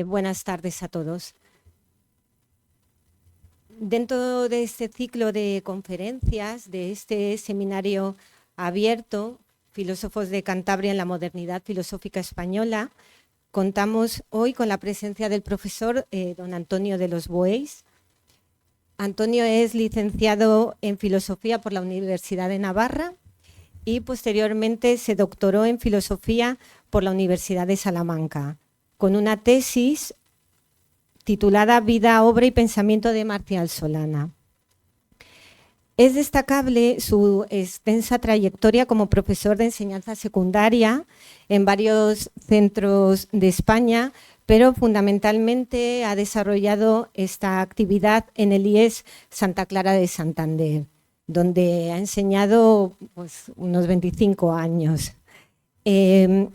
Buenas tardes a todos. Dentro de este ciclo de conferencias, de este seminario abierto, Filósofos de Cantabria en la Modernidad Filosófica Española, contamos hoy con la presencia del profesor don Antonio de los Bueis. Antonio es licenciado en Filosofía por la Universidad de Navarra y posteriormente se doctoró en Filosofía por la Universidad de Salamanca, con una tesis titulada Vida, obra y pensamiento de Marcial Solana. Es destacable su extensa trayectoria como profesor de enseñanza secundaria en varios centros de España, pero fundamentalmente ha desarrollado esta actividad en el IES Santa Clara de Santander, donde ha enseñado unos 25 años.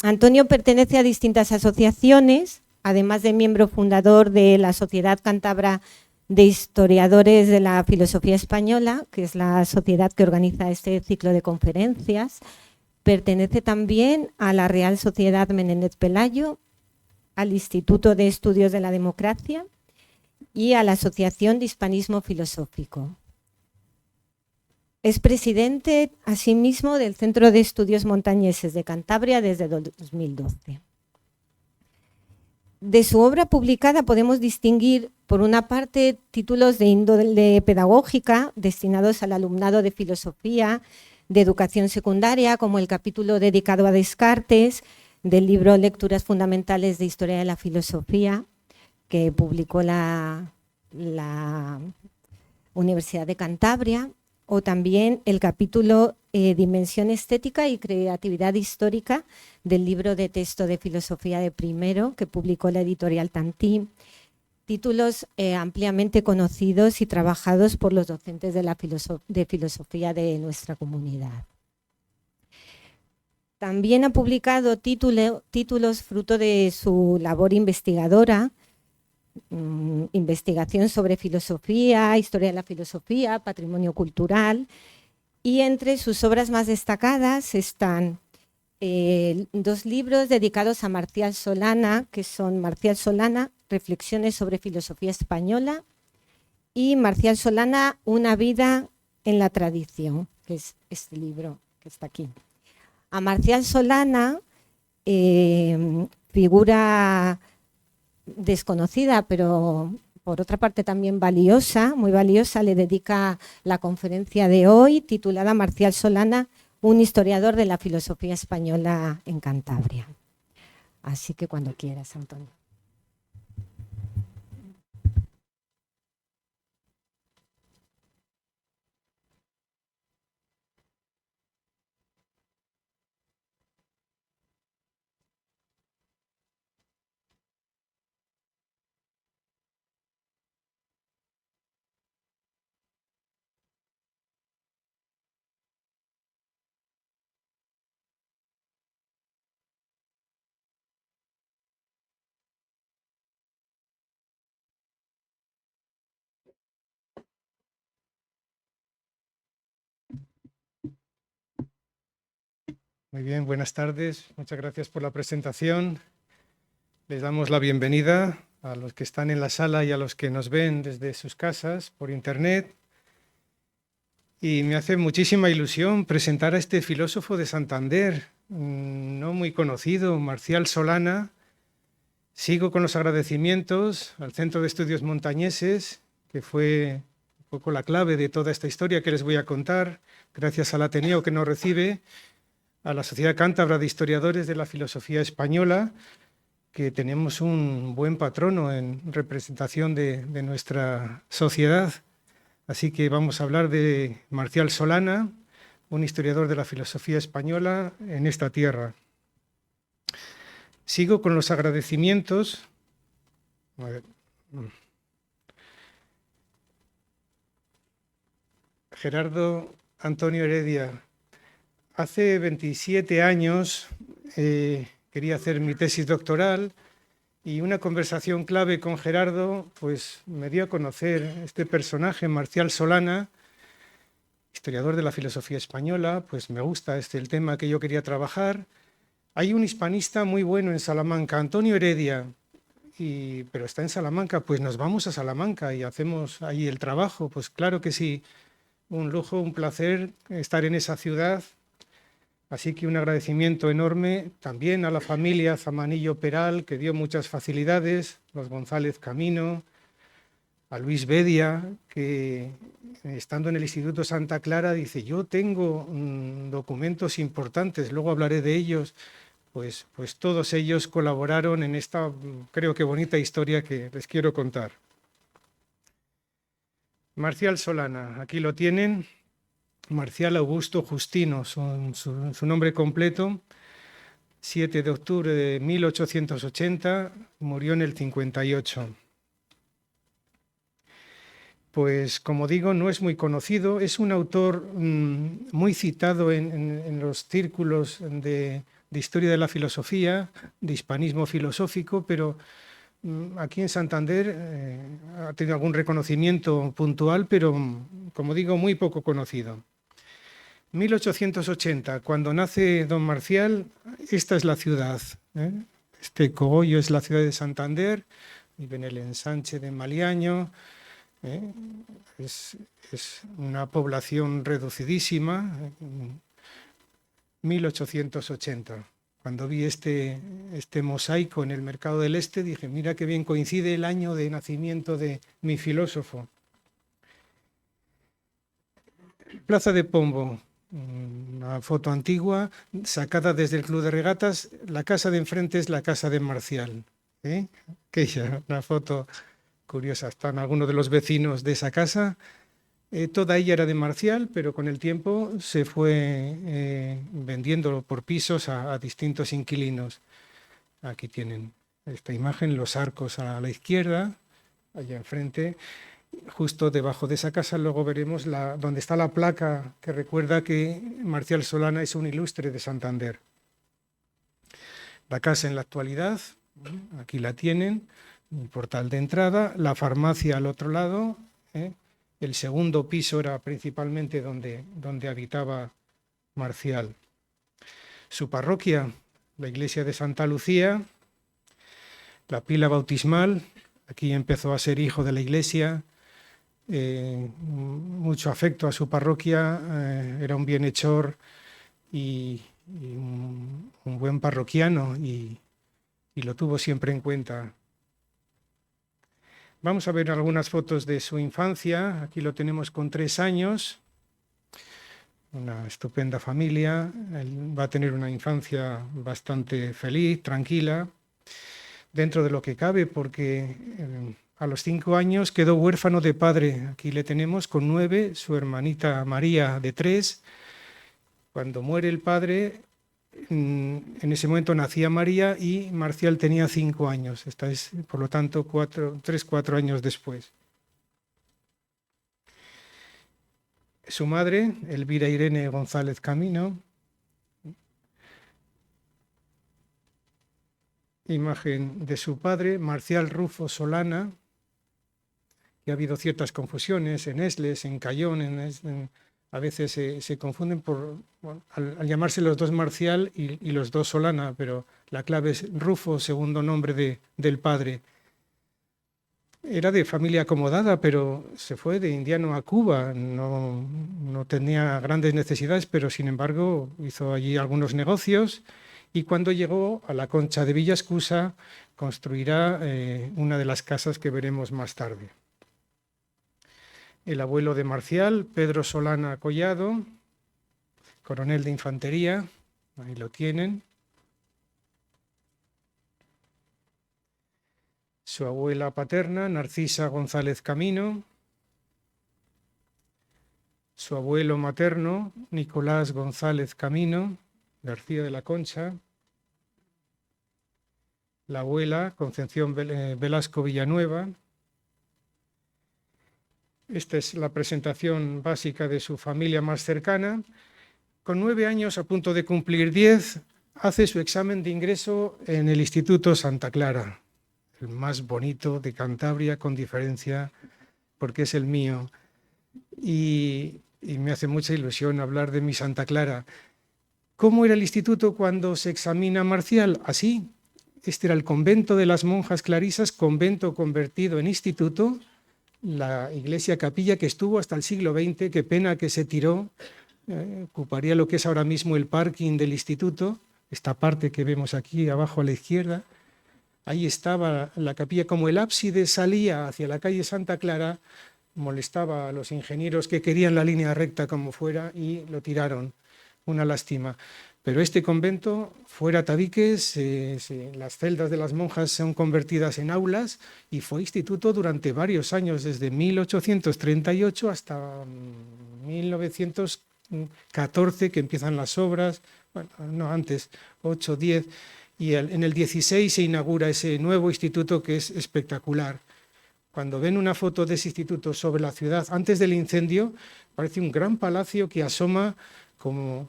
Antonio pertenece a distintas asociaciones, además de miembro fundador de la Sociedad Cántabra de Historiadores de la Filosofía Española, que es la sociedad que organiza este ciclo de conferencias. Pertenece también a la Real Sociedad Menéndez Pelayo, al Instituto de Estudios de la Democracia y a la Asociación de Hispanismo Filosófico. Es presidente, asimismo, del Centro de Estudios Montañeses de Cantabria desde 2012. De su obra publicada podemos distinguir, por una parte, títulos de índole pedagógica destinados al alumnado de filosofía, de educación secundaria, como el capítulo dedicado a Descartes, del libro Lecturas Fundamentales de Historia de la Filosofía, que publicó la Universidad de Cantabria, o también el capítulo Dimensión estética y creatividad histórica del libro de texto de filosofía de primero, que publicó la editorial Tantí, títulos ampliamente conocidos y trabajados por los docentes de filosofía de nuestra comunidad. También ha publicado títulos fruto de su labor investigadora, investigación sobre filosofía, historia de la filosofía, patrimonio cultural, y entre sus obras más destacadas están dos libros dedicados a Marcial Solana, que son Marcial Solana, Reflexiones sobre Filosofía Española, y Marcial Solana, Una vida en la tradición, que es este libro que está aquí. A Marcial Solana, figura desconocida, pero por otra parte también valiosa, muy valiosa, le dedica la conferencia de hoy, titulada Marcial Solana, un historiador de la filosofía española en Cantabria. Así que cuando quieras, Antonio. Muy bien, buenas tardes. Muchas gracias por la presentación. Les damos la bienvenida a los que están en la sala y a los que nos ven desde sus casas por internet. Y me hace muchísima ilusión presentar a este filósofo de Santander, no muy conocido, Marcial Solana. Sigo con los agradecimientos al Centro de Estudios Montañeses, que fue un poco la clave de toda esta historia que les voy a contar, gracias al Ateneo que nos recibe, a la Sociedad Cántabra de Historiadores de la Filosofía Española, que tenemos un buen patrono en representación de nuestra sociedad. Así que vamos a hablar de Marcial Solana, un historiador de la filosofía española en esta tierra. Sigo con los agradecimientos. A ver. Gerardo Antonio Heredia. Hace 27 años quería hacer mi tesis doctoral y una conversación clave con Gerardo pues, me dio a conocer este personaje, Marcial Solana, historiador de la filosofía española. Pues me gusta el tema que yo quería trabajar. Hay un hispanista muy bueno en Salamanca, Antonio Heredia, pero está en Salamanca, pues nos vamos a Salamanca y hacemos ahí el trabajo. Pues claro que sí, un lujo, un placer estar en esa ciudad. Así que un agradecimiento enorme también a la familia Zamanillo Peral, que dio muchas facilidades, los González Camino, a Luis Bedia, que estando en el Instituto Santa Clara dice, yo tengo documentos importantes, luego hablaré de ellos. Pues todos ellos colaboraron en esta, creo que bonita historia que les quiero contar. Marcial Solana, aquí lo tienen. Marcial Augusto Justino, su nombre completo, 7 de octubre de 1880, murió en el 58. Pues como digo, no es muy conocido, es un autor muy citado en los círculos de historia de la filosofía, de hispanismo filosófico, pero aquí en Santander ha tenido algún reconocimiento puntual, pero como digo, muy poco conocido. 1880, cuando nace don Marcial, esta es la ciudad. Este cogollo es la ciudad de Santander, vive en el ensanche de Maliaño. Es una población reducidísima. 1880. Cuando vi este mosaico en el Mercado del Este, dije, mira qué bien coincide el año de nacimiento de mi filósofo. Plaza de Pombo, una foto antigua, sacada desde el Club de Regatas. La casa de enfrente es la casa de Marcial. Que una foto curiosa, están algunos de los vecinos de esa casa. Toda ella era de Marcial, pero con el tiempo se fue vendiendo por pisos a distintos inquilinos. Aquí tienen esta imagen, los arcos a la izquierda, allá enfrente. Justo debajo de esa casa luego veremos donde está la placa que recuerda que Marcial Solana es un ilustre de Santander. La casa en la actualidad, aquí la tienen, el portal de entrada, la farmacia al otro lado. El segundo piso era principalmente donde habitaba Marcial. Su parroquia, la iglesia de Santa Lucía, la pila bautismal, aquí empezó a ser hijo de la iglesia, mucho afecto a su parroquia, era un bienhechor y un buen parroquiano y lo tuvo siempre en cuenta. Vamos a ver algunas fotos de su infancia. Aquí lo tenemos con 3 años. Una estupenda familia. Él va a tener una infancia bastante feliz, tranquila, dentro de lo que cabe, porque a los 5 años quedó huérfano de padre. Aquí le tenemos con 9, su hermanita María de 3. Cuando muere el padre, en ese momento nacía María y Marcial tenía 5 años. Esta es, por lo tanto, 3-4 años después. Su madre, Elvira Irene González Camino. Imagen de su padre, Marcial Rufo Solana. Y ha habido ciertas confusiones en Esles, en Cayón, a veces se confunden al llamarse los dos Marcial y los dos Solana, pero la clave es Rufo, segundo nombre del padre. Era de familia acomodada, pero se fue de indiano a Cuba. No tenía grandes necesidades, pero sin embargo hizo allí algunos negocios y cuando llegó a la Concha de Villascusa construirá una de las casas que veremos más tarde. El abuelo de Marcial, Pedro Solana Collado, coronel de infantería, ahí lo tienen. Su abuela paterna, Narcisa González Camino. Su abuelo materno, Nicolás González Camino, García de la Concha. La abuela, Concepción Velasco Villanueva. Esta es la presentación básica de su familia más cercana. Con 9 años, a punto de cumplir 10, hace su examen de ingreso en el Instituto Santa Clara, el más bonito de Cantabria, con diferencia, porque es el mío. Y me hace mucha ilusión hablar de mi Santa Clara. ¿Cómo era el instituto cuando se examina Marcial? Así. este era el convento de las monjas clarisas, convento convertido en instituto, la iglesia capilla que estuvo hasta el siglo XX, qué pena que se tiró, ocuparía lo que es ahora mismo el parking del instituto, esta parte que vemos aquí abajo a la izquierda. Ahí estaba la capilla, como el ábside salía hacia la calle Santa Clara, molestaba a los ingenieros que querían la línea recta como fuera y lo tiraron, una lástima. Pero este convento, fuera tabiques, las celdas de las monjas son convertidas en aulas y fue instituto durante varios años, desde 1838 hasta 1914, que empiezan las obras, bueno, no antes, 8, 10, y en el 16 se inaugura ese nuevo instituto que es espectacular. Cuando ven una foto de ese instituto sobre la ciudad antes del incendio, parece un gran palacio que asoma como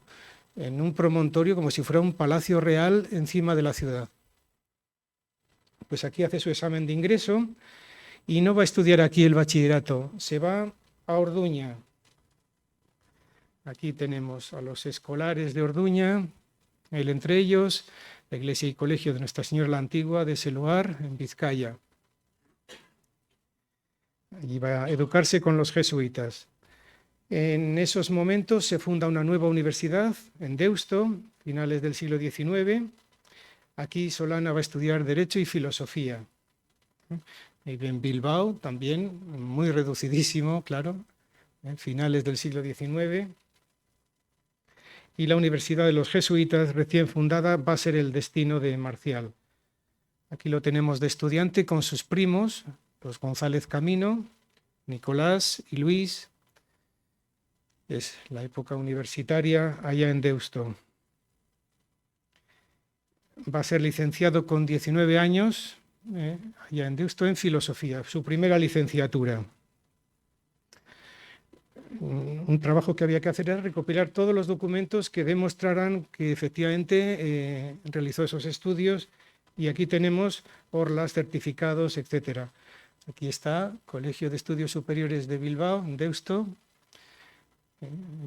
en un promontorio, como si fuera un palacio real encima de la ciudad. Pues aquí hace su examen de ingreso y no va a estudiar aquí el bachillerato, se va a Orduña. Aquí tenemos a los escolares de Orduña, él entre ellos, la iglesia y colegio de Nuestra Señora la Antigua de ese lugar, en Vizcaya. Allí va a educarse con los jesuitas. En esos momentos se funda una nueva universidad en Deusto, finales del siglo XIX. Aquí Solana va a estudiar Derecho y Filosofía. Y en Bilbao también, muy reducidísimo, claro, en finales del siglo XIX. Y la Universidad de los Jesuitas, recién fundada, va a ser el destino de Marcial. Aquí lo tenemos de estudiante con sus primos, los González Camino, Nicolás y Luis. Es la época universitaria allá en Deusto. Va a ser licenciado con 19 años, allá en Deusto, en filosofía, su primera licenciatura. Un trabajo que había que hacer era recopilar todos los documentos que demostraran que efectivamente realizó esos estudios, y aquí tenemos orlas, certificados, etc. Aquí está, Colegio de Estudios Superiores de Bilbao, en Deusto.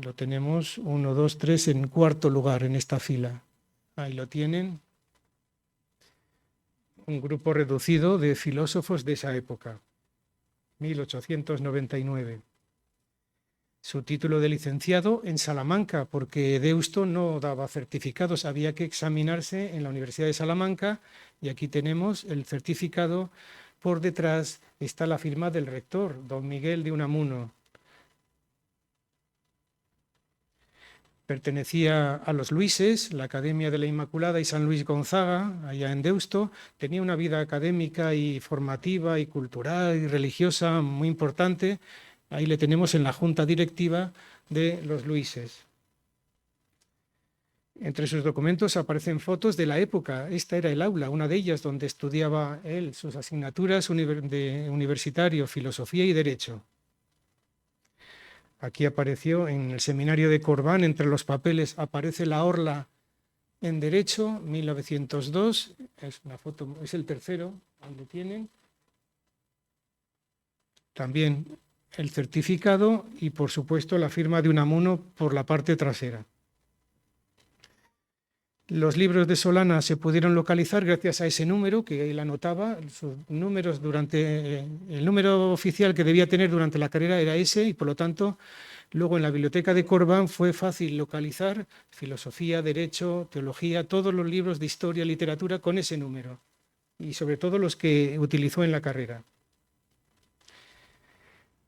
Lo tenemos 1, 2, 3 en cuarto lugar en esta fila. Ahí lo tienen. Un grupo reducido de filósofos de esa época, 1899. Su título de licenciado en Salamanca, porque Deusto no daba certificados, había que examinarse en la Universidad de Salamanca, y aquí tenemos el certificado. Por detrás está la firma del rector, don Miguel de Unamuno. Pertenecía a los Luises, la Academia de la Inmaculada y San Luis Gonzaga, allá en Deusto. Tenía una vida académica y formativa y cultural y religiosa muy importante. Ahí le tenemos en la junta directiva de los Luises. Entre sus documentos aparecen fotos de la época. Esta era el aula, una de ellas donde estudiaba él sus asignaturas de universitario, filosofía y derecho. Aquí apareció en el seminario de Corbán, entre los papeles aparece la orla en derecho, 1902, es una foto, es el tercero, donde tienen. También el certificado y, por supuesto, la firma de Unamuno por la parte trasera. Los libros de Solana se pudieron localizar gracias a ese número que él anotaba. Sus números el número oficial que debía tener durante la carrera era ese, y por lo tanto luego en la biblioteca de Corbán fue fácil localizar filosofía, derecho, teología, todos los libros de historia, literatura con ese número, y sobre todo los que utilizó en la carrera.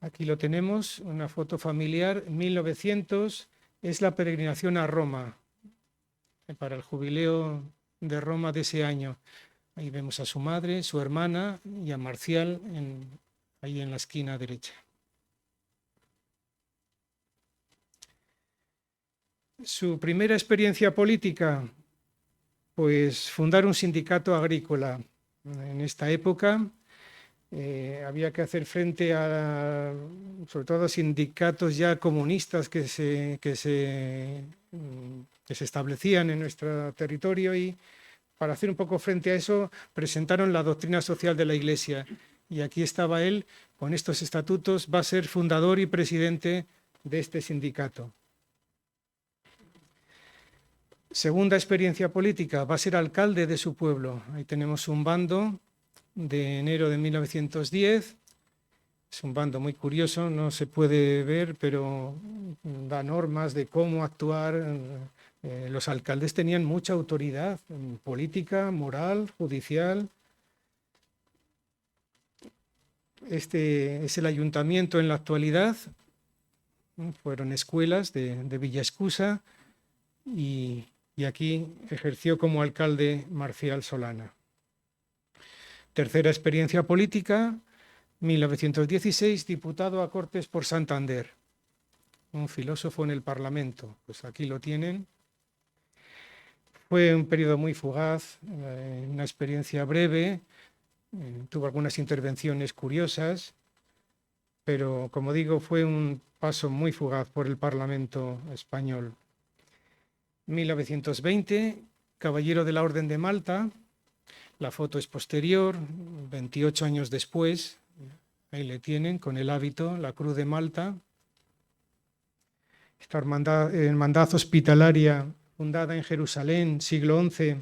Aquí lo tenemos, una foto familiar, 1900, es la peregrinación a Roma, para el jubileo de Roma de ese año. Ahí vemos a su madre, su hermana y a Marcial ahí en la esquina derecha. Su primera experiencia política, pues fundar un sindicato agrícola. En esta época había que hacer frente a, sobre todo, sindicatos ya comunistas que se establecían en nuestro territorio, y para hacer un poco frente a eso presentaron la doctrina social de la Iglesia, y aquí estaba él con estos estatutos, va a ser fundador y presidente de este sindicato. Segunda experiencia política, va a ser alcalde de su pueblo. Ahí tenemos un bando de enero de 1910. Es un bando muy curioso, no se puede ver, pero da normas de cómo actuar. Los alcaldes tenían mucha autoridad política, moral, judicial. Este es el ayuntamiento en la actualidad. Fueron escuelas de Villa Escusa y aquí ejerció como alcalde Marcial Solana. Tercera experiencia política, 1916, diputado a Cortes por Santander. Un filósofo en el Parlamento, pues aquí lo tienen. Fue un periodo muy fugaz, una experiencia breve, tuvo algunas intervenciones curiosas, pero como digo, fue un paso muy fugaz por el Parlamento español. 1920, caballero de la Orden de Malta, la foto es posterior, 28 años después, ahí le tienen con el hábito, la Cruz de Malta. Esta hermandad hospitalaria fundada en Jerusalén, siglo XI,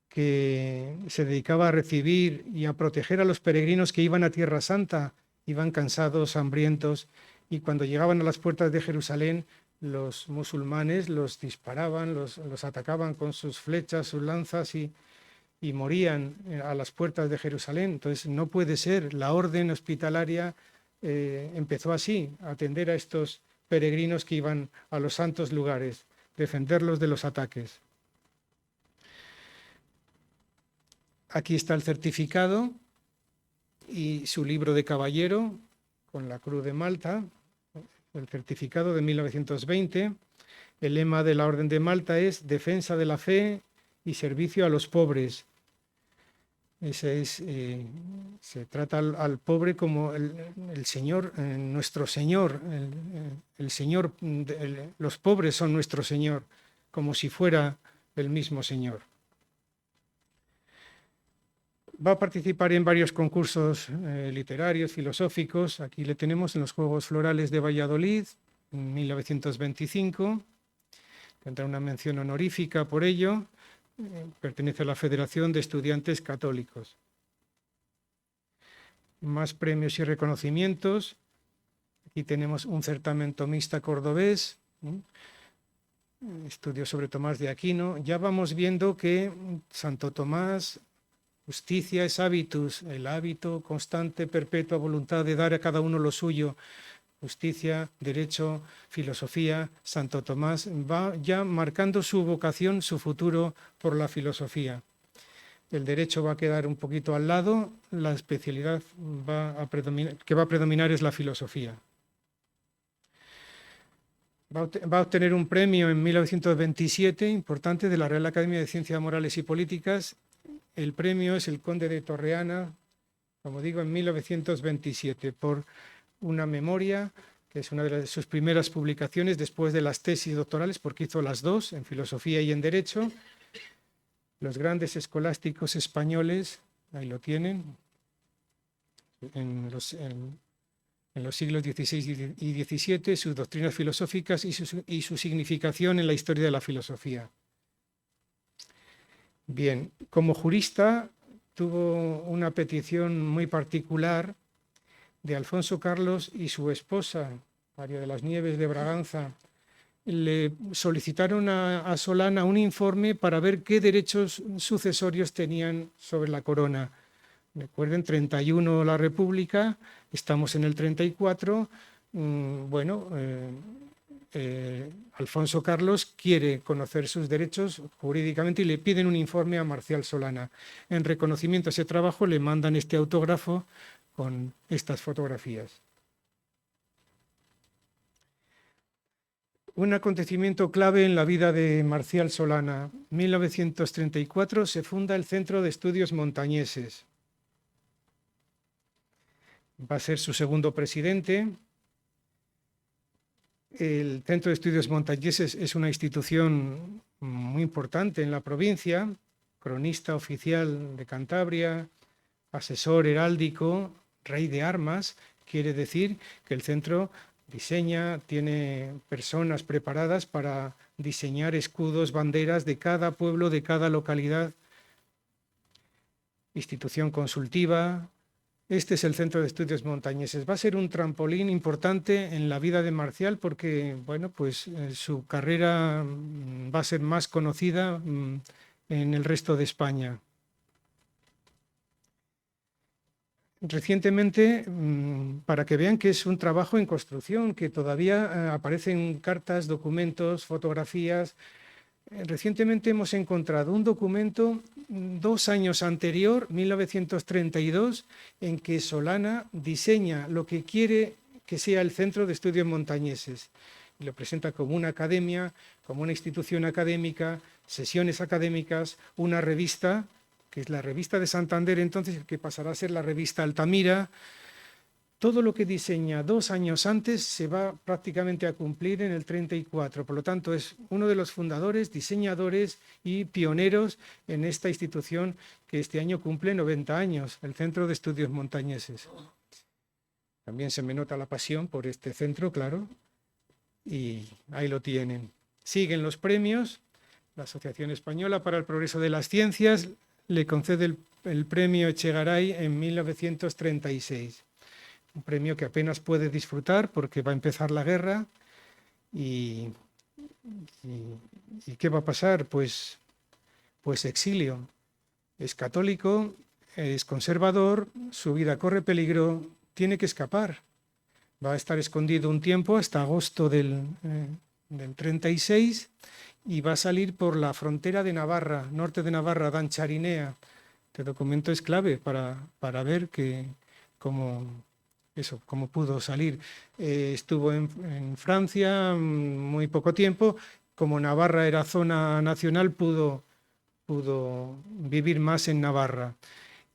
que se dedicaba a recibir y a proteger a los peregrinos que iban a Tierra Santa, iban cansados, hambrientos, y cuando llegaban a las puertas de Jerusalén, los musulmanes los disparaban, los atacaban con sus flechas, sus lanzas y morían a las puertas de Jerusalén. Entonces no puede ser, la orden hospitalaria empezó así, a atender a estos peregrinos que iban a los santos lugares, defenderlos de los ataques. Aquí está el certificado y su libro de caballero con la Cruz de Malta, el certificado de 1920. El lema de la Orden de Malta es defensa de la fe y servicio a los pobres. Ese es, se trata al pobre como el Señor, nuestro Señor, el Señor, los pobres son nuestro Señor, como si fuera el mismo Señor. Va a participar en varios concursos literarios, filosóficos. Aquí le tenemos en los Juegos Florales de Valladolid, en 1925. Tendrá una mención honorífica por ello. Pertenece a la Federación de Estudiantes Católicos. Más premios y reconocimientos. Aquí tenemos un certamen tomista cordobés, estudios sobre Tomás de Aquino. Ya vamos viendo que Santo Tomás, justicia es habitus, el hábito constante, perpetua voluntad de dar a cada uno lo suyo. Justicia, derecho, filosofía. Santo Tomás va ya marcando su vocación, su futuro por la filosofía. El derecho va a quedar un poquito al lado, la especialidad que va a predominar es la filosofía. Va a obtener un premio en 1927, importante, de la Real Academia de Ciencias Morales y Políticas. El premio es el Conde de Torreana, como digo, en 1927, por una memoria, que es una de sus primeras publicaciones después de las tesis doctorales, porque hizo las dos, en filosofía y en derecho. Los grandes escolásticos españoles, ahí lo tienen, en los siglos XVI y XVII, sus doctrinas filosóficas y su significación en la historia de la filosofía. Bien, como jurista tuvo una petición muy particular de Alfonso Carlos y su esposa, María de las Nieves de Braganza. Le solicitaron a Solana un informe para ver qué derechos sucesorios tenían sobre la corona. Recuerden, 31 la República, estamos en el 34. Alfonso Carlos quiere conocer sus derechos jurídicamente y le piden un informe a Marcial Solana. En reconocimiento a ese trabajo le mandan este autógrafo con estas fotografías. Un acontecimiento clave en la vida de Marcial Solana. En 1934 se funda el Centro de Estudios Montañeses. Va a ser su segundo presidente. El Centro de Estudios Montañeses es una institución muy importante en la provincia, cronista oficial de Cantabria, asesor heráldico, rey de armas. Quiere decir que el centro diseña, tiene personas preparadas para diseñar escudos, banderas de cada pueblo, de cada localidad. Institución consultiva. Este es el Centro de Estudios Montañeses. Va a ser un trampolín importante en la vida de Marcial porque, bueno, pues su carrera va a ser más conocida en el resto de España. Recientemente, para que vean que es un trabajo en construcción, que todavía aparecen cartas, documentos, fotografías. Recientemente hemos encontrado un documento 2 años anterior, 1932, en que Solana diseña lo que quiere que sea el Centro de Estudios Montañeses. Y lo presenta como una academia, como una institución académica, sesiones académicas, una revista, que es la revista de Santander, entonces, que pasará a ser la revista Altamira. Todo lo que diseña 2 años antes se va prácticamente a cumplir en el 34. Por lo tanto, es uno de los fundadores, diseñadores y pioneros en esta institución que este año cumple 90 años, el Centro de Estudios Montañeses. También se me nota la pasión por este centro, claro, y ahí lo tienen. Siguen los premios. La Asociación Española para el Progreso de las Ciencias le concede el premio Echegaray en 1936. Un premio que apenas puede disfrutar porque va a empezar la guerra y ¿qué va a pasar? Pues exilio. Es católico, es conservador, su vida corre peligro, tiene que escapar. Va a estar escondido un tiempo hasta agosto del 36 y va a salir por la frontera de Navarra, norte de Navarra, Dancharinea. Este documento es clave para ver cómo pudo salir. Estuvo en Francia muy poco tiempo. Como Navarra era zona nacional, pudo vivir más en Navarra.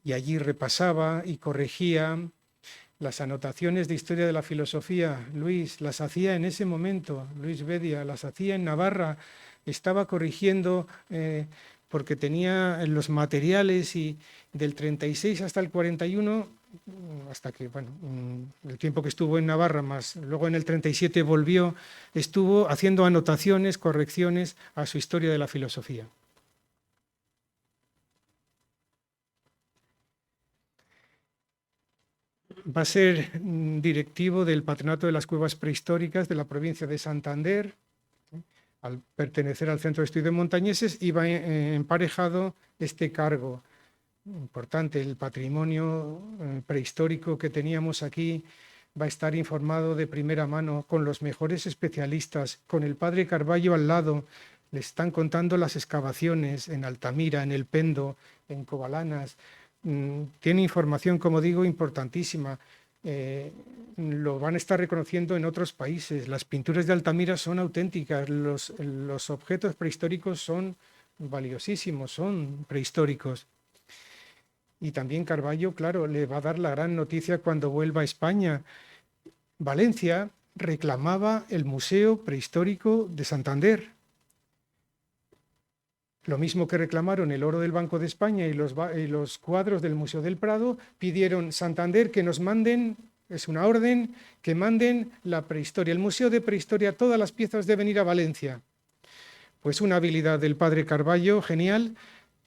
Y allí repasaba y corregía las anotaciones de historia de la filosofía. Luis las hacía en ese momento, Luis Bedia las hacía en Navarra. Estaba corrigiendo porque tenía los materiales y del 36 hasta el 41, hasta que, bueno, el tiempo que estuvo en Navarra, más luego en el 37 volvió, estuvo haciendo anotaciones, correcciones a su historia de la filosofía. Va a ser directivo del Patronato de las Cuevas Prehistóricas de la provincia de Santander. Al pertenecer al Centro de Estudios Montañeses, iba emparejado este cargo. Importante, el patrimonio prehistórico que teníamos aquí va a estar informado de primera mano con los mejores especialistas, con el padre Carballo al lado. Le están contando las excavaciones en Altamira, en El Pendo, en Covalanas. Tiene información, como digo, importantísima. Lo van a estar reconociendo en otros países. Las pinturas de Altamira son auténticas, los objetos prehistóricos son valiosísimos, son prehistóricos. Y también Carballo, claro, le va a dar la gran noticia cuando vuelva a España. Valencia reclamaba el Museo Prehistórico de Santander. Lo mismo que reclamaron el oro del Banco de España y los cuadros del Museo del Prado, pidieron Santander que nos manden, es una orden, que manden la prehistoria. El Museo de Prehistoria, todas las piezas deben ir a Valencia. Pues una habilidad del padre Carballo, genial,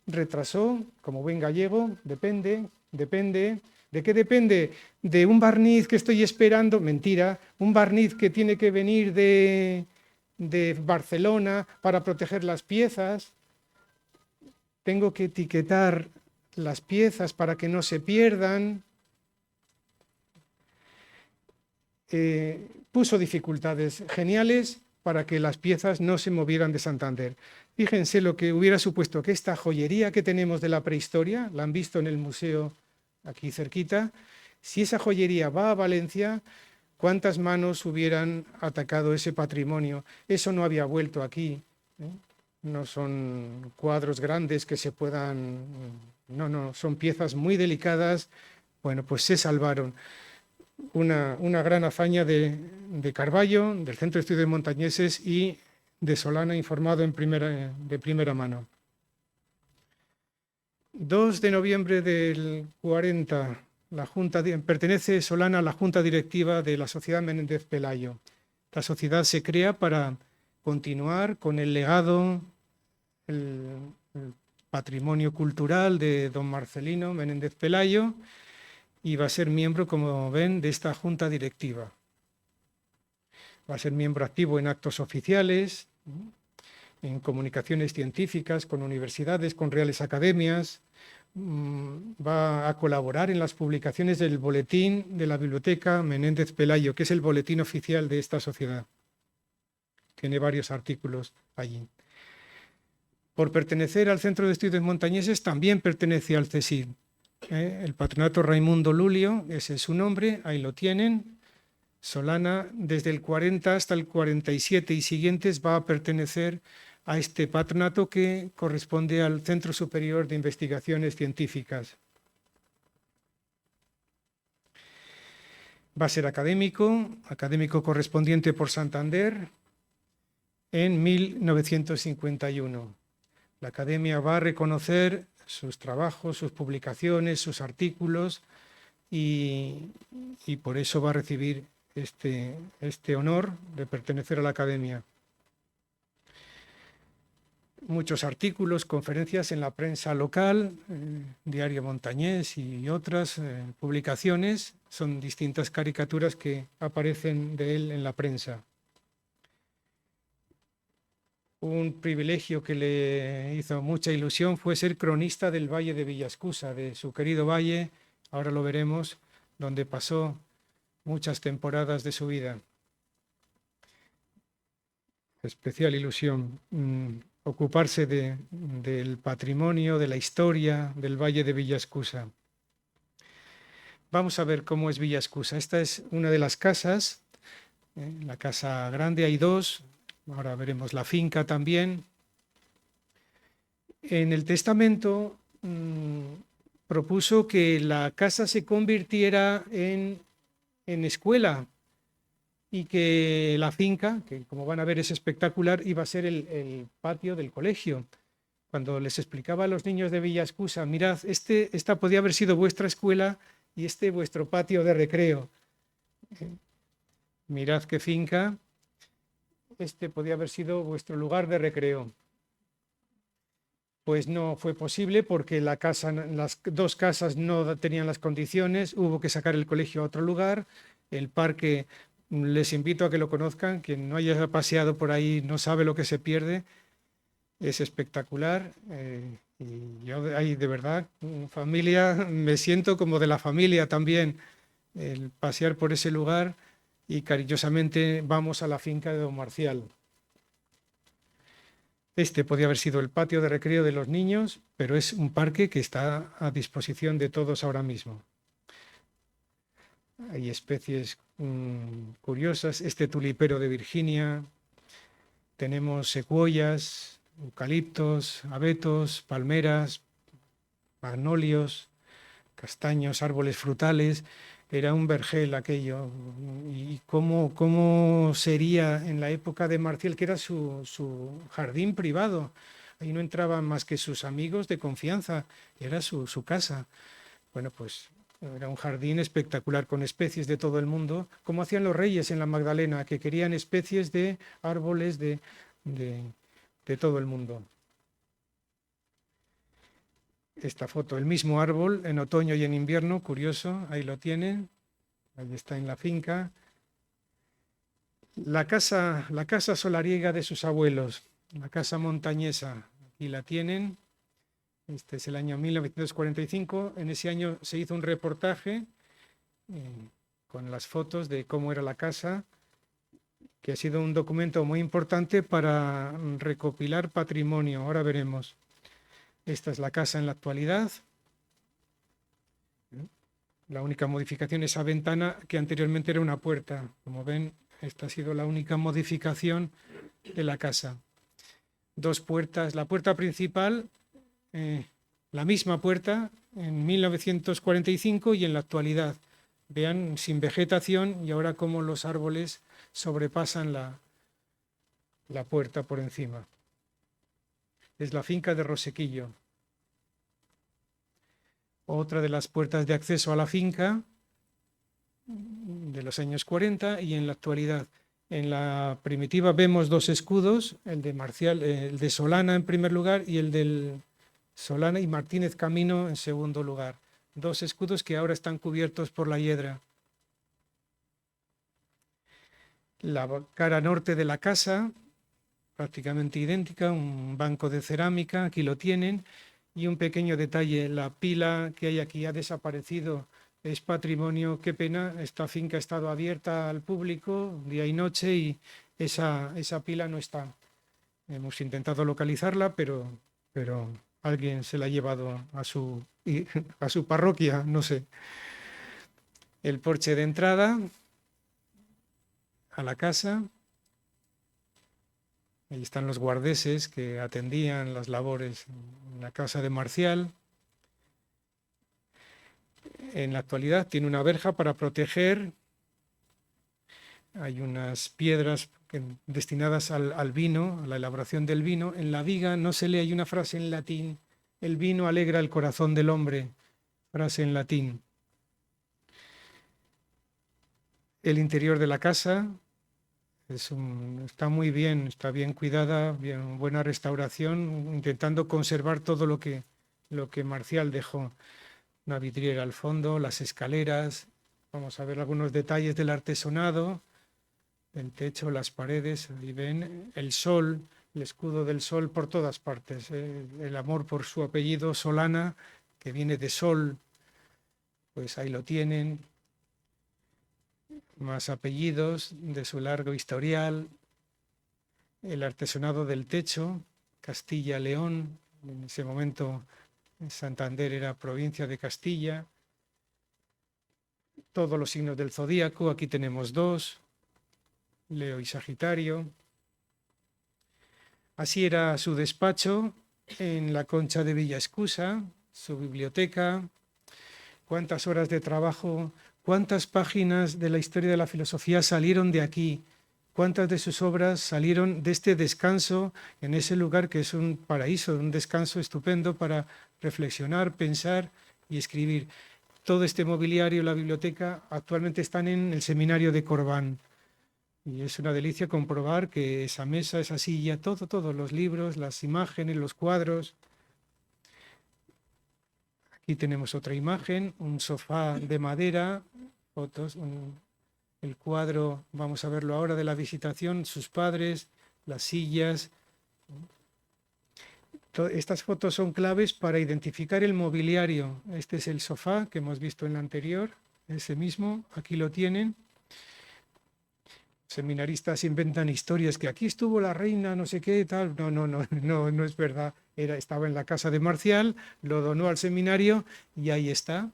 retrasó, como buen gallego, depende. ¿De qué depende? De un barniz que estoy esperando, mentira, un barniz que tiene que venir de Barcelona para proteger las piezas. Tengo que etiquetar las piezas para que no se pierdan. Puso dificultades geniales para que las piezas no se movieran de Santander. Fíjense lo que hubiera supuesto que esta joyería que tenemos de la prehistoria, la han visto en el museo aquí cerquita, si esa joyería va a Valencia, ¿cuántas manos hubieran atacado ese patrimonio? Eso no había vuelto aquí, ¿eh? No son cuadros grandes que se puedan... No, son piezas muy delicadas. Bueno, pues se salvaron. Una gran hazaña de Carballo, del Centro de Estudios Montañeses y de Solana, informado de primera mano. 2 de noviembre del 40, pertenece Solana a la Junta Directiva de la Sociedad Menéndez Pelayo. La sociedad se crea para continuar con el legado, el patrimonio cultural de don Marcelino Menéndez Pelayo, y va a ser miembro, como ven, de esta junta directiva. Va a ser miembro activo en actos oficiales, en comunicaciones científicas, con universidades, con reales academias. Va a colaborar en las publicaciones del boletín de la Biblioteca Menéndez Pelayo, que es el boletín oficial de esta sociedad. Tiene varios artículos allí. Por pertenecer al Centro de Estudios Montañeses, también pertenece al CSIC. El Patronato Raimundo Lulio, ese es su nombre, ahí lo tienen. Solana, desde el 40 hasta el 47 y siguientes, va a pertenecer a este patronato que corresponde al Centro Superior de Investigaciones Científicas. Va a ser académico correspondiente por Santander en 1951. La Academia va a reconocer sus trabajos, sus publicaciones, sus artículos y por eso va a recibir este honor de pertenecer a la Academia. Muchos artículos, conferencias en la prensa local, Diario Montañés y otras publicaciones. Son distintas caricaturas que aparecen de él en la prensa. Un privilegio que le hizo mucha ilusión fue ser cronista del Valle de Villascusa, de su querido valle, ahora lo veremos, donde pasó muchas temporadas de su vida. Especial ilusión ocuparse del patrimonio, de la historia del Valle de Villascusa. Vamos a ver cómo es Villascusa. Esta es una de las casas, la casa grande, hay dos, ahora veremos la finca también. En el testamento propuso que la casa se convirtiera en escuela y que la finca, que como van a ver es espectacular, iba a ser el patio del colegio. Cuando les explicaba a los niños de Villascusa, mirad, esta podía haber sido vuestra escuela y vuestro patio de recreo. Mirad qué finca, podía haber sido vuestro lugar de recreo. Pues no fue posible porque las dos casas no tenían las condiciones, hubo que sacar el colegio a otro lugar. El parque, les invito a que lo conozcan, quien no haya paseado por ahí no sabe lo que se pierde, es espectacular. Y yo ahí de verdad, familia, me siento como de la familia también, el pasear por ese lugar, y cariñosamente vamos a la finca de don Marcial. Podía haber sido el patio de recreo de los niños, pero es un parque que está a disposición de todos ahora mismo. Hay especies curiosas, tulipero de Virginia, tenemos secuoyas, eucaliptos, abetos, palmeras, magnolios, castaños, árboles frutales. Era un vergel aquello. Y cómo sería en la época de Marcial, que era su jardín privado. Ahí no entraban más que sus amigos de confianza, era su casa. Bueno, pues era un jardín espectacular con especies de todo el mundo, como hacían los reyes en la Magdalena, que querían especies de árboles de todo el mundo. Esta foto, el mismo árbol en otoño y en invierno, curioso, ahí lo tienen, ahí está en la finca. La casa solariega de sus abuelos, la casa montañesa, aquí la tienen. Este es el año 1945, en ese año se hizo un reportaje con las fotos de cómo era la casa, que ha sido un documento muy importante para recopilar patrimonio, ahora veremos. Esta es la casa en la actualidad. La única modificación es esa ventana que anteriormente era una puerta. Como ven, esta ha sido la única modificación de la casa. Dos puertas. La puerta principal, la misma puerta en 1945 y en la actualidad. Vean, sin vegetación y ahora cómo los árboles sobrepasan la puerta por encima. Es la finca de Rosequillo. Otra de las puertas de acceso a la finca de los años 40 y en la actualidad. En la primitiva vemos dos escudos, el de Marcial, el de Solana en primer lugar y el del Solana y Martínez Camino en segundo lugar. Dos escudos que ahora están cubiertos por la hiedra. La cara norte de la casa, prácticamente idéntica, un banco de cerámica, aquí lo tienen, y un pequeño detalle, la pila que hay aquí ha desaparecido, es patrimonio, qué pena, esta finca ha estado abierta al público día y noche y esa pila no está. Hemos intentado localizarla, pero alguien se la ha llevado a su parroquia, no sé. El porche de entrada a la casa. Ahí están los guardeses que atendían las labores en la casa de Marcial. En la actualidad tiene una verja para proteger. Hay unas piedras destinadas al vino, a la elaboración del vino. En la viga no se lee, hay una frase en latín: el vino alegra el corazón del hombre. Frase en latín. El interior de la casa está muy bien, está bien cuidada, bien, buena restauración, intentando conservar todo lo que Marcial dejó. Una vidriera al fondo, las escaleras, vamos a ver algunos detalles del artesonado, el techo, las paredes, ahí ven el sol, el escudo del sol por todas partes, el amor por su apellido Solana, que viene de sol, pues ahí lo tienen. Más apellidos de su largo historial, el artesonado del techo, Castilla-León, en ese momento Santander era provincia de Castilla, todos los signos del zodíaco, aquí tenemos dos, Leo y Sagitario. Así era su despacho en la Concha de Villaescusa, su biblioteca, cuántas horas de trabajo, cuántas páginas de la historia de la filosofía salieron de aquí, cuántas de sus obras salieron de este descanso en ese lugar que es un paraíso, un descanso estupendo para reflexionar, pensar y escribir. Todo este mobiliario, la biblioteca, actualmente están en el seminario de Corbán. Y es una delicia comprobar que esa mesa, esa silla, todos los libros, las imágenes, los cuadros. Aquí tenemos otra imagen, un sofá de madera, fotos, el cuadro, vamos a verlo ahora, de la visitación, sus padres, las sillas. Estas fotos son claves para identificar el mobiliario. Este es el sofá que hemos visto en la anterior, ese mismo, aquí lo tienen. Seminaristas inventan historias que aquí estuvo la reina, no sé qué, tal. No es verdad. Estaba en la casa de Marcial, lo donó al seminario y ahí está.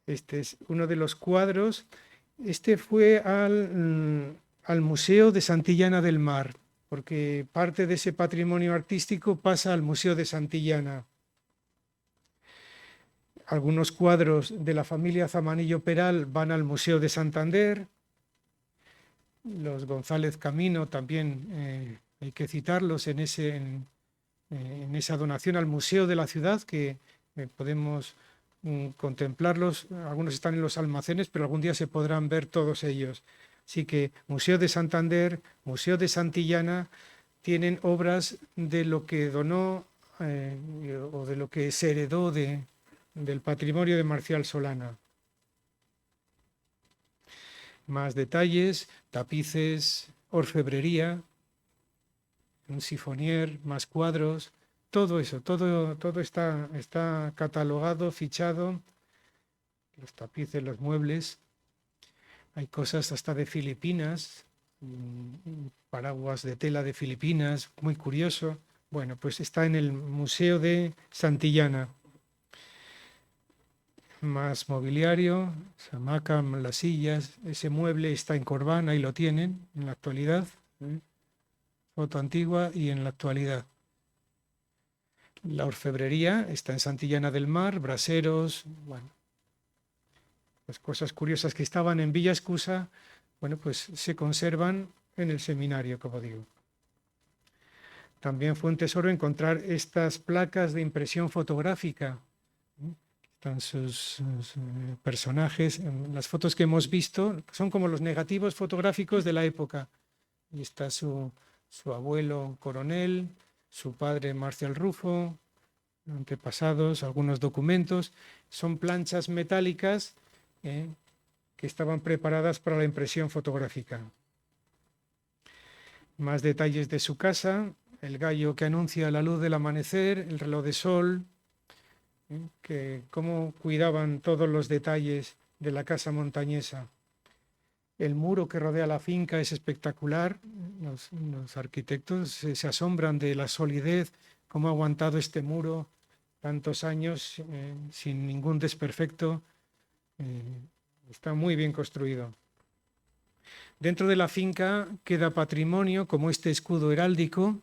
Este es uno de los cuadros. Este fue al Museo de Santillana del Mar, porque parte de ese patrimonio artístico pasa al Museo de Santillana. Algunos cuadros de la familia Zamanillo Peral van al Museo de Santander. Los González Camino también hay que citarlos en esa donación al Museo de la Ciudad, que podemos contemplarlos. Algunos están en los almacenes, pero algún día se podrán ver todos ellos. Así que Museo de Santander, Museo de Santillana, tienen obras de lo que donó o de lo que se heredó del patrimonio de Marcial Solana. Más detalles, tapices, orfebrería, un sifonier, más cuadros, todo eso, todo está catalogado, fichado, los tapices, los muebles. Hay cosas hasta de Filipinas, paraguas de tela de Filipinas, muy curioso. Bueno, pues está en el Museo de Santillana. Más mobiliario, esa hamaca, las sillas, ese mueble está en Corbán, ahí lo tienen en la actualidad. Foto antigua y en la actualidad. La orfebrería está en Santillana del Mar, braseros, bueno, las cosas curiosas que estaban en Villaescusa, bueno, pues se conservan en el seminario, como digo. También fue un tesoro encontrar estas placas de impresión fotográfica. están sus personajes. Las fotos que hemos visto son como los negativos fotográficos de la época. Y está su abuelo coronel, su padre Marcial Rufo, antepasados, algunos documentos. Son planchas metálicas que estaban preparadas para la impresión fotográfica. Más detalles de su casa, el gallo que anuncia la luz del amanecer, el reloj de sol, que cómo cuidaban todos los detalles de la casa montañesa. El muro que rodea la finca es espectacular. Los arquitectos se asombran de la solidez, cómo ha aguantado este muro tantos años sin ningún desperfecto. Está muy bien construido. Dentro de la finca queda patrimonio como este escudo heráldico,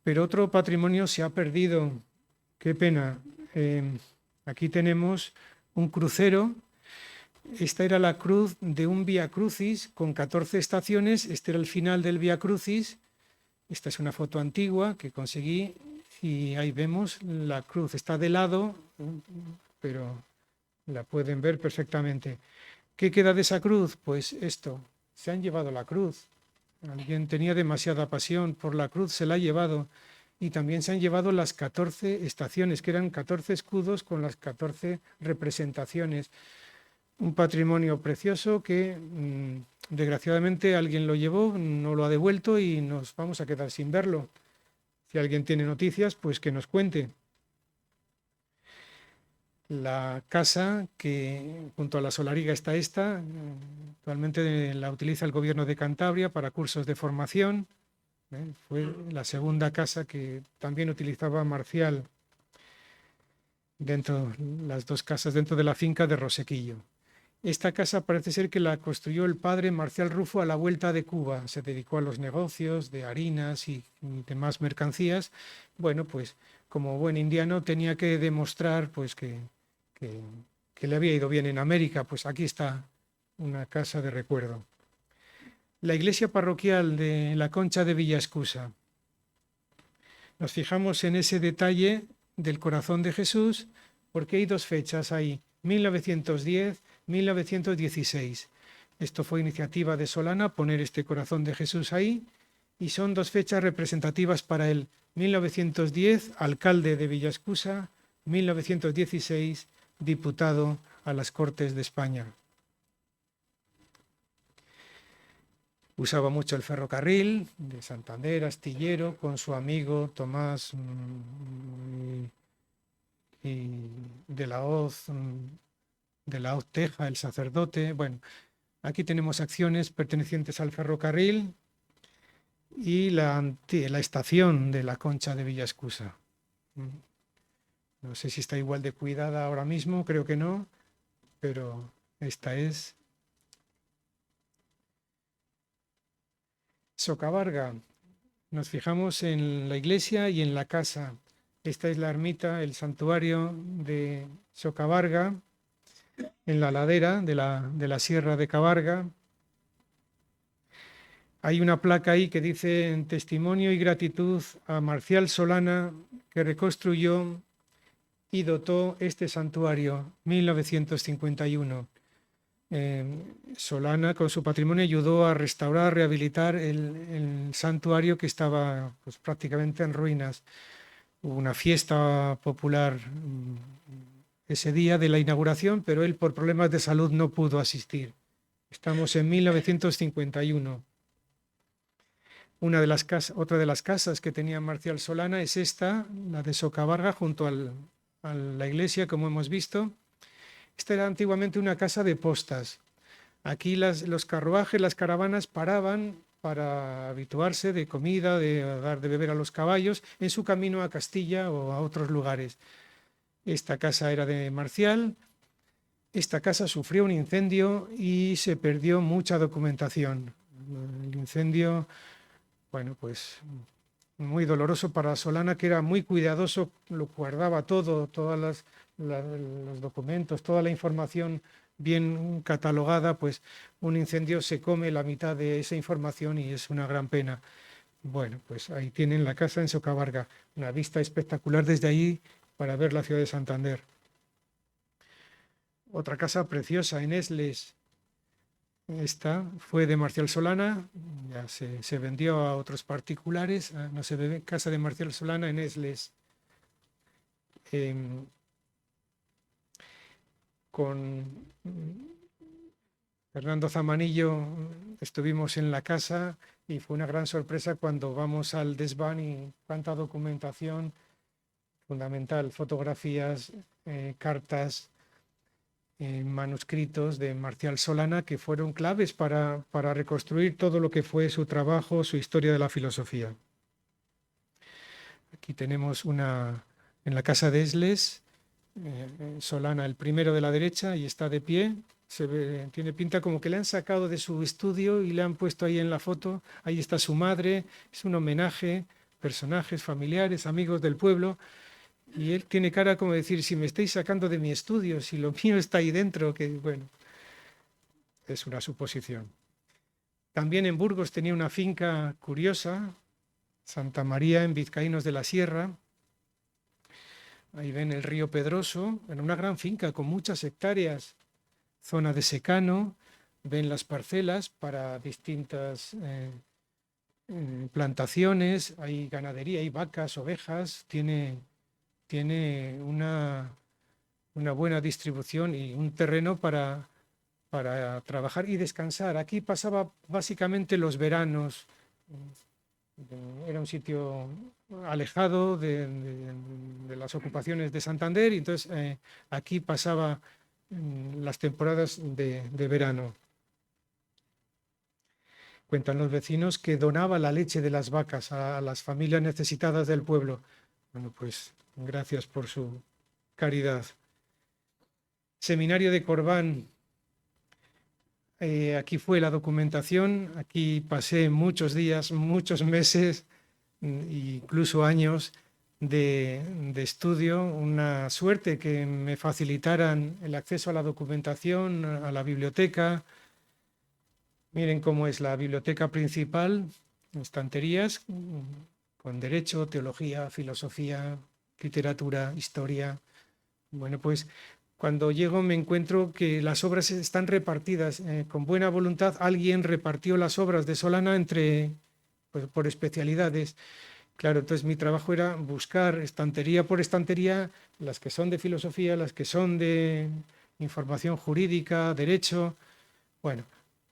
pero otro patrimonio se ha perdido. Qué pena. Aquí tenemos un crucero. Esta era la cruz de un Vía Crucis con 14 estaciones. Este era el final del Vía Crucis. Esta es una foto antigua que conseguí y ahí vemos la cruz. Está de lado, pero la pueden ver perfectamente. ¿Qué queda de esa cruz? Pues esto, se han llevado la cruz. Alguien tenía demasiada pasión por la cruz, se la ha llevado. Y también se han llevado las 14 estaciones, que eran 14 escudos con las 14 representaciones. Un patrimonio precioso que desgraciadamente alguien lo llevó, no lo ha devuelto y nos vamos a quedar sin verlo. Si alguien tiene noticias, pues que nos cuente. La casa que junto a la Solariga está esta, actualmente la utiliza el gobierno de Cantabria para cursos de formación. Fue la segunda casa que también utilizaba Marcial las dos casas dentro de la finca de Rosequillo. Esta casa parece ser que la construyó el padre Marcial Rufo a la vuelta de Cuba. Se dedicó a los negocios de harinas y demás mercancías. Bueno, pues como buen indiano tenía que demostrar pues, que le había ido bien en América. Pues aquí está una casa de recuerdo. La iglesia parroquial de la Concha de Villascusa. Nos fijamos en ese detalle del corazón de Jesús porque hay dos fechas ahí, 1910, 1916. Esto fue iniciativa de Solana, poner este corazón de Jesús ahí, y son dos fechas representativas para él. 1910, alcalde de Villascusa, 1916, diputado a las Cortes de España. Usaba mucho el ferrocarril de Santander, Astillero, con su amigo Tomás y de la Hoz Teja, el sacerdote. Bueno, aquí tenemos acciones pertenecientes al ferrocarril y la estación de la Concha de Villascusa. No sé si está igual de cuidada ahora mismo, creo que no, pero esta es. Socavarga. Nos fijamos en la iglesia y en la casa. Esta es la ermita, el santuario de Socavarga, en la ladera de la Sierra de Cavarga. Hay una placa ahí que dice en testimonio y gratitud a Marcial Solana, que reconstruyó y dotó este santuario, 1951. Solana, con su patrimonio, ayudó a restaurar, rehabilitar el santuario que estaba pues, prácticamente en ruinas. Hubo una fiesta popular ese día de la inauguración, pero él por problemas de salud no pudo asistir. Estamos en 1951. Otra de las casas que tenía Marcial Solana es esta, la de Socavarga, junto a la iglesia, como hemos visto. Esta era antiguamente una casa de postas. Aquí los carruajes, las caravanas paraban para habituarse de comida, de dar de beber a los caballos, en su camino a Castilla o a otros lugares. Esta casa era de Marcial. Esta casa sufrió un incendio y se perdió mucha documentación. El incendio, bueno, pues muy doloroso para Solana, que era muy cuidadoso, lo guardaba todo, todos los documentos, toda la información bien catalogada. Pues un incendio se come la mitad de esa información y es una gran pena. Bueno, pues ahí tienen la casa en Socavarga, una vista espectacular desde ahí para ver la ciudad de Santander. Otra casa preciosa en Esles. Esta fue de Marcial Solana, ya se vendió a otros particulares. No se ve, casa de Marcial Solana en Esles. Con Fernando Zamanillo estuvimos en la casa y fue una gran sorpresa cuando vamos al desván y cuánta documentación fundamental, fotografías, cartas, manuscritos de Marcial Solana que fueron claves para reconstruir todo lo que fue su trabajo, su historia de la filosofía. Aquí tenemos en la casa de Esles, Solana, el primero de la derecha, y está de pie. Tiene pinta como que le han sacado de su estudio y le han puesto ahí en la foto. Ahí está su madre, es un homenaje, personajes familiares, amigos del pueblo. Y él tiene cara como decir, si me estáis sacando de mi estudio, si lo mío está ahí dentro, que bueno, es una suposición. También en Burgos tenía una finca curiosa, Santa María, en Vizcaínos de la Sierra. Ahí ven el río Pedroso, en una gran finca con muchas hectáreas, zona de secano, ven las parcelas para distintas plantaciones, hay ganadería, hay vacas, ovejas, tiene una buena distribución y un terreno para trabajar y descansar. Aquí pasaba básicamente los veranos. Era un sitio alejado de las ocupaciones de Santander y entonces aquí pasaba las temporadas de verano. Cuentan los vecinos que donaba la leche de las vacas a las familias necesitadas del pueblo. Bueno, pues gracias por su caridad. Seminario de Corbán. Aquí fue la documentación, aquí pasé muchos días, muchos meses, incluso años de estudio. Una suerte que me facilitaran el acceso a la documentación, a la biblioteca. Miren cómo es la biblioteca principal, estanterías con derecho, teología, filosofía, literatura, historia. Bueno, pues cuando llego me encuentro que las obras están repartidas. Con buena voluntad alguien repartió las obras de Solana pues, por especialidades. Claro, entonces mi trabajo era buscar estantería por estantería las que son de filosofía, las que son de información jurídica, derecho. Bueno,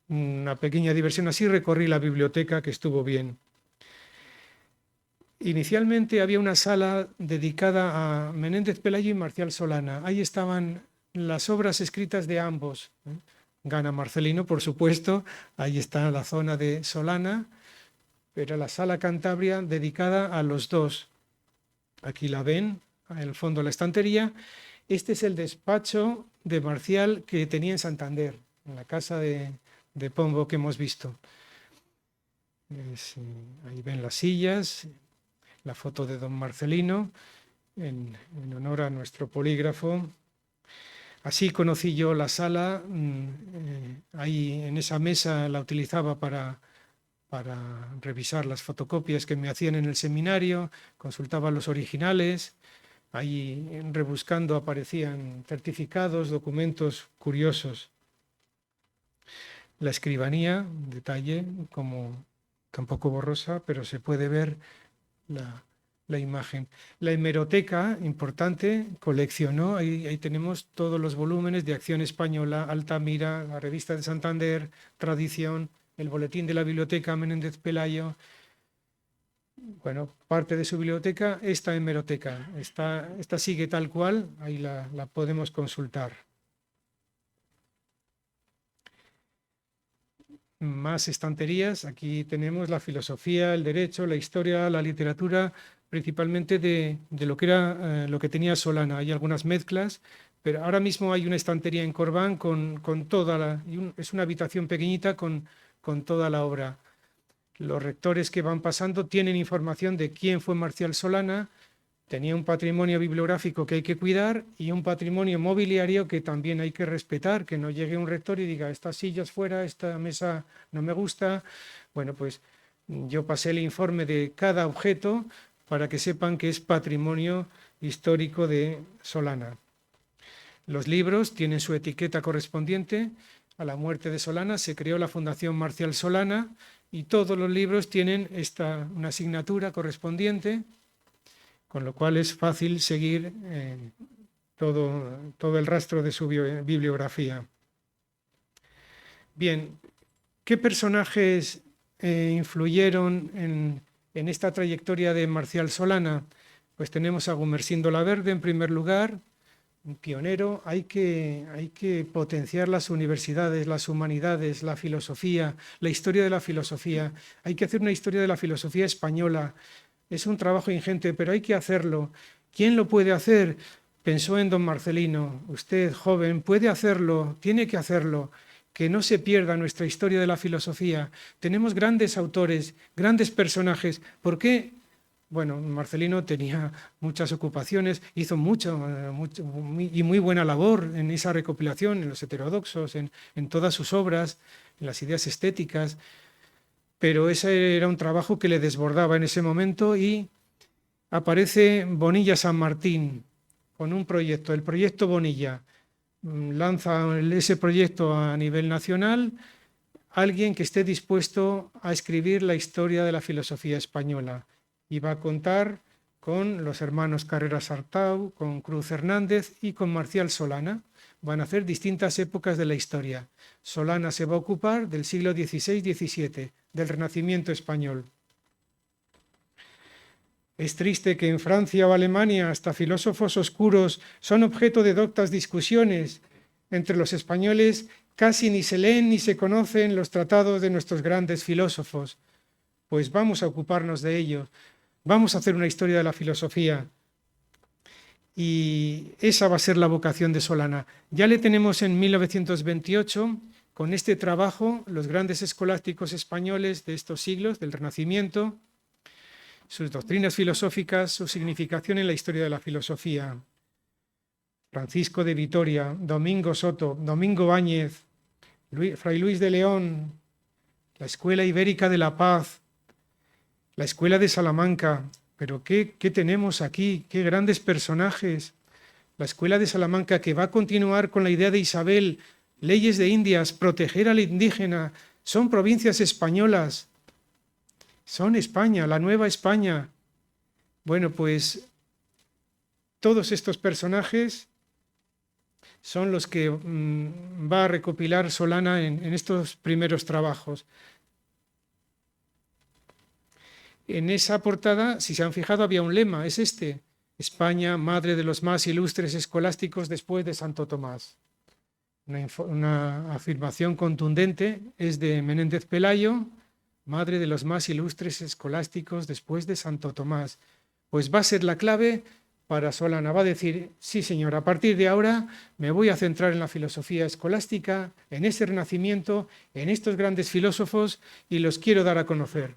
una pequeña diversión así, recorrí la biblioteca que estuvo bien. Inicialmente había una sala dedicada a Menéndez Pelayo y Marcial Solana. Ahí estaban las obras escritas de ambos. Gana Marcelino, por supuesto, ahí está la zona de Solana, pero la sala Cantabria dedicada a los dos. Aquí la ven, en el fondo de la estantería. Este es el despacho de Marcial que tenía en Santander, en la casa de Pombo que hemos visto. Ahí ven las sillas, la foto de don Marcelino, en honor a nuestro polígrafo. Así conocí yo la sala, ahí en esa mesa la utilizaba para revisar las fotocopias que me hacían en el seminario, consultaba los originales, ahí rebuscando aparecían certificados, documentos curiosos. La escribanía, detalle, como tampoco borrosa, pero se puede ver la imagen. La hemeroteca, importante, coleccionó, ahí tenemos todos los volúmenes de Acción Española, Altamira, la Revista de Santander, Tradición, el Boletín de la Biblioteca Menéndez Pelayo. Bueno, parte de su biblioteca, esta hemeroteca, esta sigue tal cual, ahí la podemos consultar. Más estanterías, aquí tenemos la filosofía, el derecho, la historia, la literatura, principalmente de lo que era lo que tenía Solana. Hay algunas mezclas, pero ahora mismo hay una estantería en Corbán con toda es una habitación pequeñita con toda la obra. Los rectores que van pasando tienen información de quién fue Marcial Solana. Tenía un patrimonio bibliográfico que hay que cuidar y un patrimonio mobiliario que también hay que respetar, que no llegue un rector y diga, estas sillas fuera, esta mesa no me gusta. Bueno, pues yo pasé el informe de cada objeto para que sepan que es patrimonio histórico de Solana. Los libros tienen su etiqueta correspondiente. A la muerte de Solana se creó la Fundación Marcial Solana y todos los libros tienen una asignatura correspondiente, con lo cual es fácil seguir todo el rastro de su bibliografía. Bien, ¿qué personajes influyeron en esta trayectoria de Marcial Solana? Pues tenemos a Gumersindo Laverde en primer lugar, un pionero. Hay que potenciar las universidades, las humanidades, la filosofía, la historia de la filosofía. Hay que hacer una historia de la filosofía española. Es un trabajo ingente, pero hay que hacerlo. ¿Quién lo puede hacer? Pensó en don Marcelino. Usted, joven, puede hacerlo, tiene que hacerlo. Que no se pierda nuestra historia de la filosofía. Tenemos grandes autores, grandes personajes. ¿Por qué? Bueno, Marcelino tenía muchas ocupaciones, hizo mucho y muy buena labor en esa recopilación, en los heterodoxos, en todas sus obras, en las ideas estéticas, pero ese era un trabajo que le desbordaba en ese momento y aparece Bonilla San Martín con un proyecto, el proyecto Bonilla. Lanza ese proyecto a nivel nacional alguien que esté dispuesto a escribir la historia de la filosofía española y va a contar con los hermanos Carreras Artau, con Cruz Hernández y con Marcial Solana. Van a hacer distintas épocas de la historia. Solana se va a ocupar del siglo XVI-XVII, del Renacimiento español. Es triste que en Francia o Alemania hasta filósofos oscuros son objeto de doctas discusiones. Entre los españoles casi ni se leen ni se conocen los tratados de nuestros grandes filósofos. Pues vamos a ocuparnos de ellos. Vamos a hacer una historia de la filosofía. Y esa va a ser la vocación de Solana. Ya le tenemos en 1928, con este trabajo, los grandes escolásticos españoles de estos siglos, del Renacimiento, sus doctrinas filosóficas, su significación en la historia de la filosofía. Francisco de Vitoria, Domingo Soto, Domingo Báñez, Fray Luis de León, la Escuela Ibérica de la Paz, la Escuela de Salamanca. Pero ¿qué tenemos aquí? ¡Qué grandes personajes! La Escuela de Salamanca, que va a continuar con la idea de Isabel, leyes de Indias, proteger al indígena, son provincias españolas, son España, la nueva España. Bueno, pues todos estos personajes son los que va a recopilar Solana en estos primeros trabajos. En esa portada, si se han fijado, había un lema, es este: España, madre de los más ilustres escolásticos después de Santo Tomás. Una afirmación contundente, es de Menéndez Pelayo, madre de los más ilustres escolásticos después de Santo Tomás. Pues va a ser la clave para Solana. Va a decir, sí señor, a partir de ahora me voy a centrar en la filosofía escolástica, en ese renacimiento, en estos grandes filósofos y los quiero dar a conocer.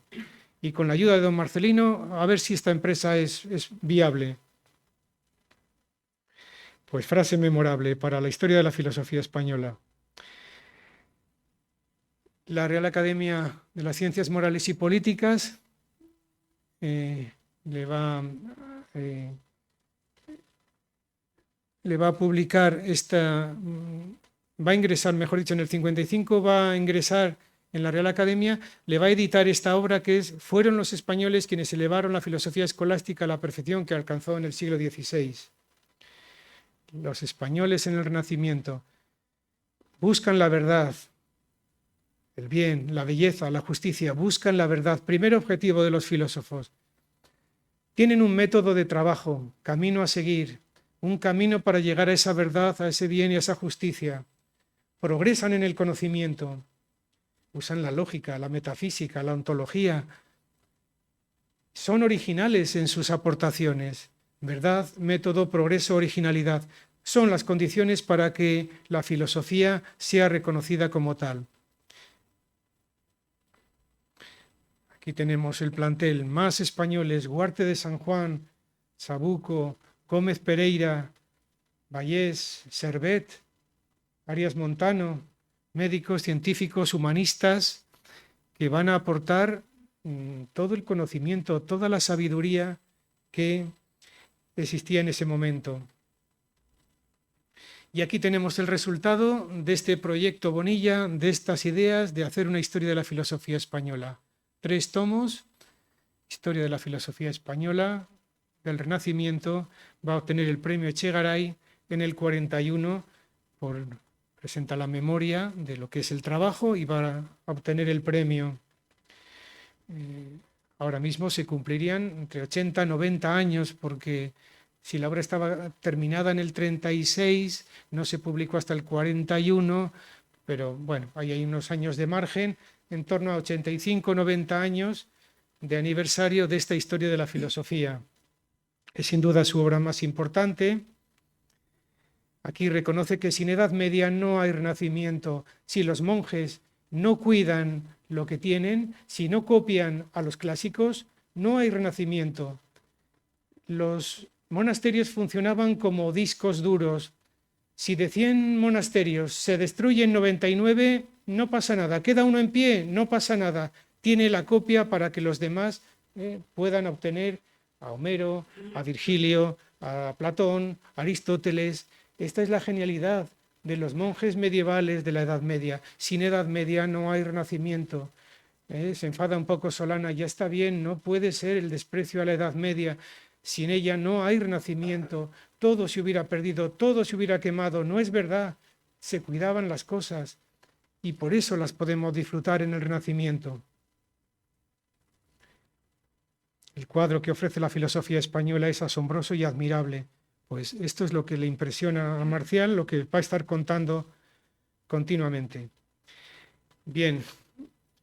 Y con la ayuda de don Marcelino, a ver si esta empresa es viable. Pues frase memorable para la historia de la filosofía española. La Real Academia de las Ciencias Morales y Políticas le va a publicar va a ingresar, mejor dicho, en el 55, va a ingresar en la Real Academia, le va a editar esta obra que fueron los españoles quienes elevaron la filosofía escolástica a la perfección que alcanzó en el siglo XVI. Los españoles en el Renacimiento buscan la verdad, el bien, la belleza, la justicia, buscan la verdad, primer objetivo de los filósofos. Tienen un método de trabajo, camino a seguir, un camino para llegar a esa verdad, a ese bien y a esa justicia. Progresan en el conocimiento, usan la lógica, la metafísica, la ontología. Son originales en sus aportaciones. Verdad, método, progreso, originalidad. Son las condiciones para que la filosofía sea reconocida como tal. Aquí tenemos el plantel, más españoles: Huarte de San Juan, Sabuco, Gómez Pereira, Vallés, Servet, Arias Montano, médicos, científicos, humanistas, que van a aportar todo el conocimiento, toda la sabiduría que existía en ese momento. Y aquí tenemos el resultado de este proyecto Bonilla, de estas ideas de hacer una historia de la filosofía española. 3 tomos, historia de la filosofía española, del Renacimiento, va a obtener el premio Echegaray en el 41, presenta la memoria de lo que es el trabajo y va a obtener el premio. Ahora mismo se cumplirían entre 80 y 90 años, porque si la obra estaba terminada en el 36, no se publicó hasta el 41, pero bueno, ahí hay unos años de margen, en torno a 85 90 años de aniversario de esta historia de la filosofía. Es sin duda su obra más importante. Aquí reconoce que sin Edad Media no hay renacimiento. Si los monjes no cuidan lo que tienen, si no copian a los clásicos, no hay renacimiento. Los monasterios funcionaban como discos duros. Si de 100 monasterios se destruyen 99, no pasa nada. Queda uno en pie, no pasa nada. Tiene la copia para que los demás puedan obtener a Homero, a Virgilio, a Platón, a Aristóteles. Esta es la genialidad de los monjes medievales de la Edad Media. Sin Edad Media no hay renacimiento. Se enfada un poco Solana, ya está bien, no puede ser el desprecio a la Edad Media. Sin ella no hay renacimiento, todo se hubiera perdido, todo se hubiera quemado. No es verdad, se cuidaban las cosas y por eso las podemos disfrutar en el Renacimiento. El cuadro que ofrece la filosofía española es asombroso y admirable. Pues esto es lo que le impresiona a Marcial, lo que va a estar contando continuamente. Bien,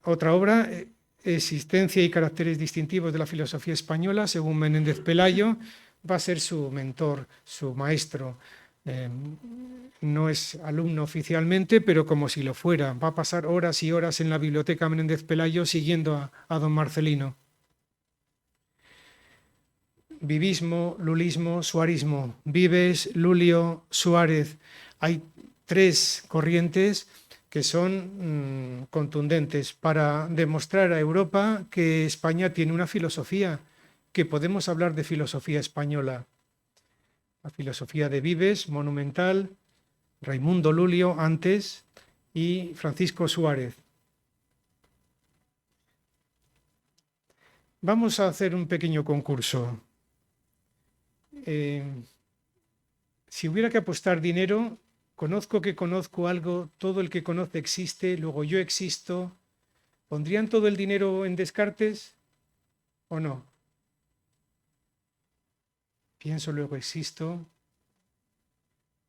otra obra, Existencia y caracteres distintivos de la filosofía española, según Menéndez Pelayo, va a ser su mentor, su maestro. No es alumno oficialmente, pero como si lo fuera. Va a pasar horas y horas en la biblioteca Menéndez Pelayo siguiendo a don Marcelino. Vivismo, lulismo, suarismo. Vives, Lulio, Suárez. Hay 3 corrientes que son contundentes para demostrar a Europa que España tiene una filosofía, que podemos hablar de filosofía española. La filosofía de Vives, monumental, Raimundo Lulio antes y Francisco Suárez. Vamos a hacer un pequeño concurso. Si hubiera que apostar dinero, conozco que conozco algo, todo el que conoce existe, luego yo existo. ¿Pondrían todo el dinero en Descartes o no? Pienso, luego existo.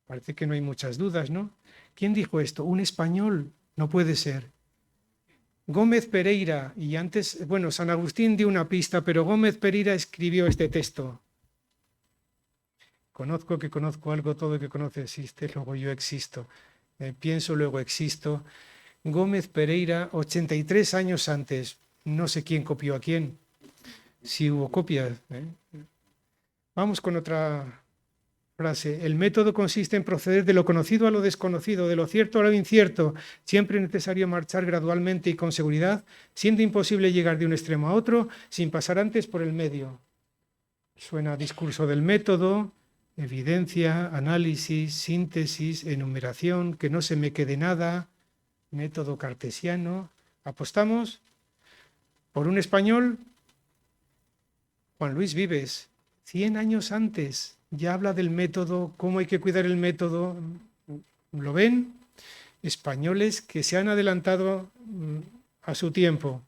Parece que no hay muchas dudas, ¿no? ¿Quién dijo esto? Un español. No puede ser. Gómez Pereira, y antes, bueno, San Agustín dio una pista, pero Gómez Pereira escribió este texto. Conozco que conozco algo, todo el que conoce existe, luego yo existo. Pienso, luego existo. Gómez Pereira, 83 años antes. No sé quién copió a quién. Si hubo copias. Vamos con otra frase. El método consiste en proceder de lo conocido a lo desconocido, de lo cierto a lo incierto. Siempre es necesario marchar gradualmente y con seguridad, siendo imposible llegar de un extremo a otro sin pasar antes por el medio. Suena a discurso del método. Evidencia, análisis, síntesis, enumeración, que no se me quede nada, método cartesiano. ¿Apostamos por un español? Juan Luis Vives, 100 años antes, ya habla del método, cómo hay que cuidar el método. ¿Lo ven? Españoles que se han adelantado a su tiempo.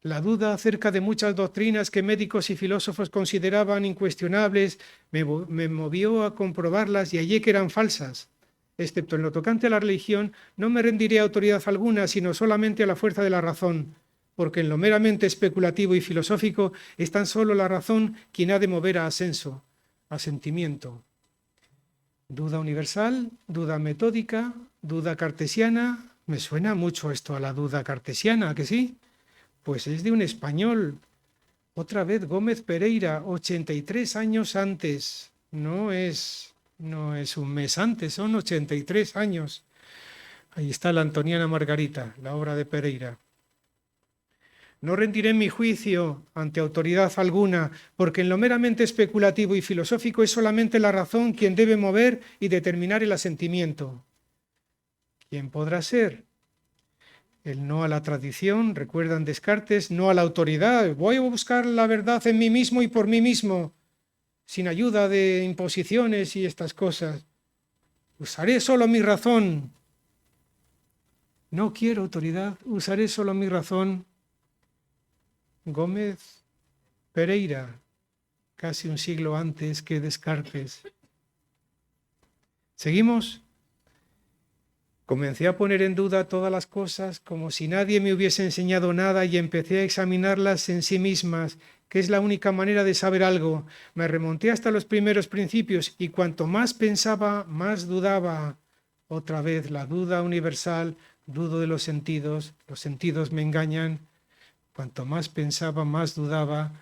La duda acerca de muchas doctrinas que médicos y filósofos consideraban incuestionables me movió a comprobarlas y hallé que eran falsas. Excepto en lo tocante a la religión, no me rendiré a autoridad alguna, sino solamente a la fuerza de la razón, porque en lo meramente especulativo y filosófico es tan solo la razón quien ha de mover a asenso, a sentimiento. Duda universal, duda metódica, duda cartesiana. Me suena mucho esto a la duda cartesiana, ¿a que sí? Pues es de un español, otra vez Gómez Pereira, 83 años antes, no es un mes antes, son 83 años. Ahí está la Antoniana Margarita, la obra de Pereira. No rendiré mi juicio ante autoridad alguna, porque en lo meramente especulativo y filosófico es solamente la razón quien debe mover y determinar el asentimiento. ¿Quién podrá ser? El no a la tradición, recuerdan Descartes, no a la autoridad. Voy a buscar la verdad en mí mismo y por mí mismo, sin ayuda de imposiciones y estas cosas. Usaré solo mi razón. No quiero autoridad, usaré solo mi razón. Gómez Pereira, casi un siglo antes que Descartes. ¿Seguimos? Comencé a poner en duda todas las cosas como si nadie me hubiese enseñado nada y empecé a examinarlas en sí mismas, que es la única manera de saber algo. Me remonté hasta los primeros principios y cuanto más pensaba, más dudaba. Otra vez la duda universal, dudo de los sentidos me engañan. Cuanto más pensaba, más dudaba.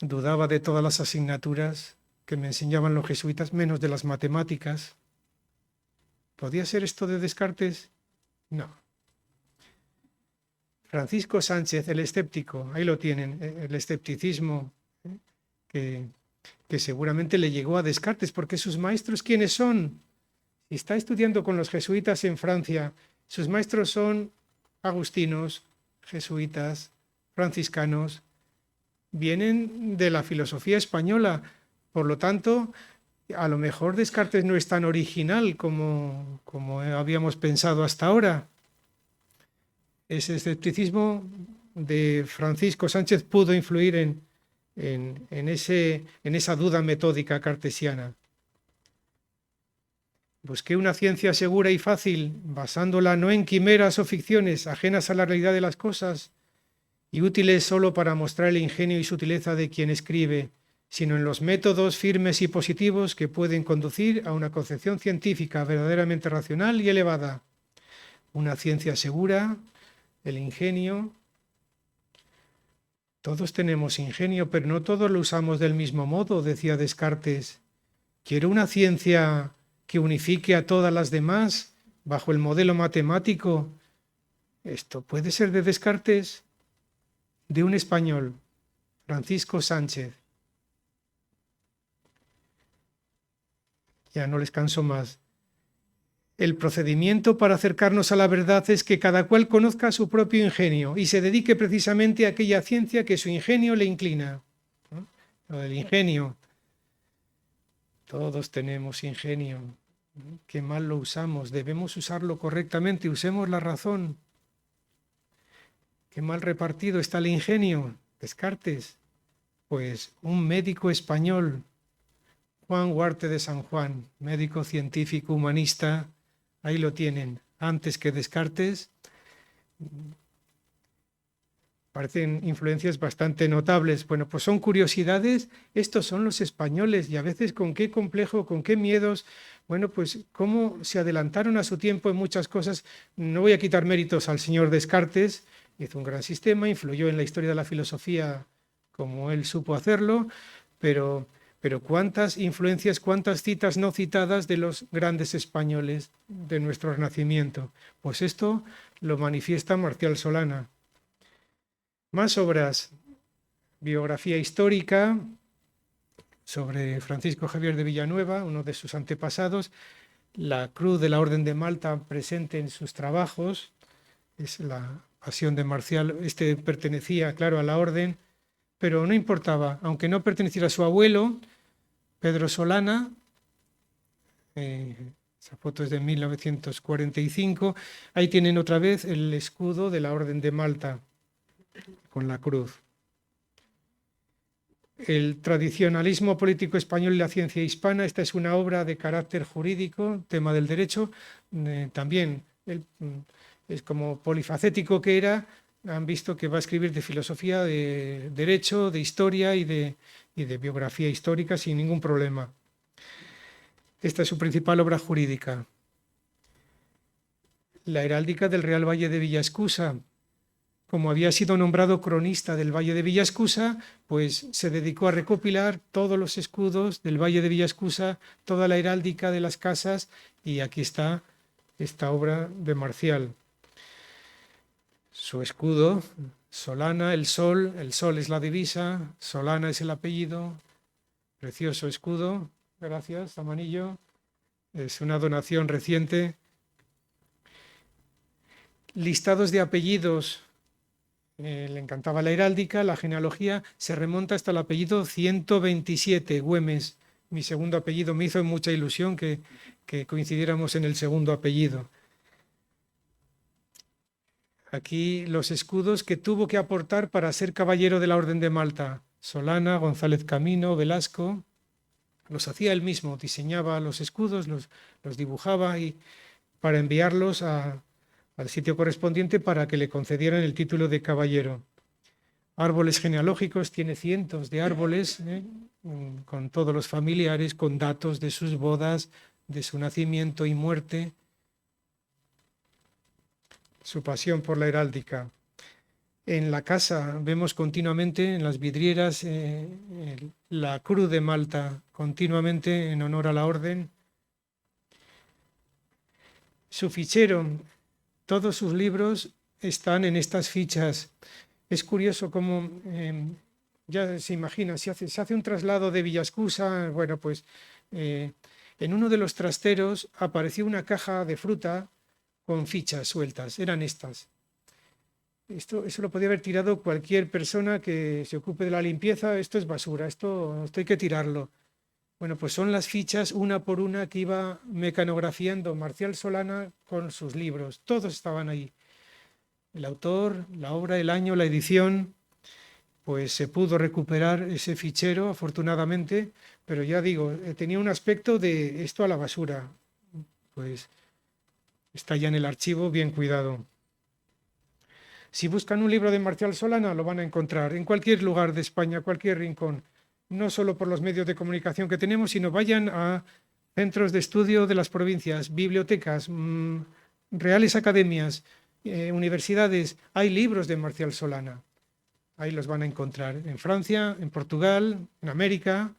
Dudaba de todas las asignaturas que me enseñaban los jesuitas, menos de las matemáticas. ¿Podía ser esto de Descartes? No. Francisco Sánchez, el escéptico, ahí lo tienen, el escepticismo que seguramente le llegó a Descartes, porque sus maestros, ¿quiénes son? Si está estudiando con los jesuitas en Francia, sus maestros son agustinos, jesuitas, franciscanos, vienen de la filosofía española, por lo tanto, a lo mejor Descartes no es tan original como habíamos pensado hasta ahora. Ese escepticismo de Francisco Sánchez pudo influir en esa duda metódica cartesiana. Busqué una ciencia segura y fácil, basándola no en quimeras o ficciones ajenas a la realidad de las cosas y útiles solo para mostrar el ingenio y sutileza de quien escribe, sino en los métodos firmes y positivos que pueden conducir a una concepción científica verdaderamente racional y elevada. Una ciencia segura, el ingenio. Todos tenemos ingenio, pero no todos lo usamos del mismo modo, decía Descartes. Quiero una ciencia que unifique a todas las demás bajo el modelo matemático. ¿Esto puede ser de Descartes? De un español, Francisco Sánchez. Ya no les canso más. El procedimiento para acercarnos a la verdad es que cada cual conozca su propio ingenio y se dedique precisamente a aquella ciencia que su ingenio le inclina. ¿No? Lo del ingenio. Todos tenemos ingenio. Qué mal lo usamos. Debemos usarlo correctamente. Usemos la razón. Qué mal repartido está el ingenio. Descartes. Pues un médico español, Juan Huarte de San Juan, médico científico humanista, ahí lo tienen, antes que Descartes. Parecen influencias bastante notables. Bueno, pues son curiosidades, estos son los españoles y a veces con qué complejo, con qué miedos, bueno, pues cómo se adelantaron a su tiempo en muchas cosas. No voy a quitar méritos al señor Descartes, hizo un gran sistema, influyó en la historia de la filosofía como él supo hacerlo, pero cuántas influencias, cuántas citas no citadas de los grandes españoles de nuestro Renacimiento. Pues esto lo manifiesta Marcial Solana. Más obras, biografía histórica sobre Francisco Javier de Villanueva, uno de sus antepasados, la Cruz de la Orden de Malta presente en sus trabajos, es la pasión de Marcial. Este pertenecía, claro, a la orden, pero no importaba, aunque no perteneciera a su abuelo, Pedro Solana, esa foto es de 1945, ahí tienen otra vez el escudo de la Orden de Malta, con la cruz. El tradicionalismo político español y la ciencia hispana, esta es una obra de carácter jurídico, tema del derecho, también es como polifacético que era, han visto que va a escribir de filosofía, de derecho, de historia y de biografía histórica sin ningún problema. Esta es su principal obra jurídica. La heráldica del Real Valle de Villaescusa. Como había sido nombrado cronista del Valle de Villaescusa, pues se dedicó a recopilar todos los escudos del Valle de Villaescusa, toda la heráldica de las casas, y aquí está esta obra de Marcial. Su escudo Solana, el sol es la divisa, Solana es el apellido, precioso escudo, gracias, Amanillo, es una donación reciente. Listados de apellidos, le encantaba la heráldica, la genealogía, se remonta hasta el apellido 127, Güemes, mi segundo apellido, me hizo mucha ilusión que coincidiéramos en el segundo apellido. Aquí los escudos que tuvo que aportar para ser caballero de la Orden de Malta. Solana, González Camino, Velasco, los hacía él mismo, diseñaba los escudos, los dibujaba y para enviarlos al sitio correspondiente para que le concedieran el título de caballero. Árboles genealógicos, tiene cientos de árboles, con todos los familiares, con datos de sus bodas, de su nacimiento y muerte. Su pasión por la heráldica. En la casa vemos continuamente en las vidrieras la Cruz de Malta, continuamente en honor a la orden. Su fichero, todos sus libros están en estas fichas. Es curioso cómo, ya se imagina, se hace un traslado de Villascusa, bueno, pues en uno de los trasteros apareció una caja de fruta con fichas sueltas, eran estas. Eso lo podía haber tirado cualquier persona que se ocupe de la limpieza, esto es basura, esto hay que tirarlo. Bueno, pues son las fichas una por una que iba mecanografiando Marcial Solana con sus libros, todos estaban ahí. El autor, la obra, el año, la edición, pues se pudo recuperar ese fichero afortunadamente, pero ya digo, tenía un aspecto de esto a la basura, pues está ya en el archivo, bien cuidado. Si buscan un libro de Marcial Solana, lo van a encontrar en cualquier lugar de España, cualquier rincón. No solo por los medios de comunicación que tenemos, sino vayan a centros de estudio de las provincias, bibliotecas, reales academias, universidades. Hay libros de Marcial Solana. Ahí los van a encontrar. En Francia, en Portugal, en América,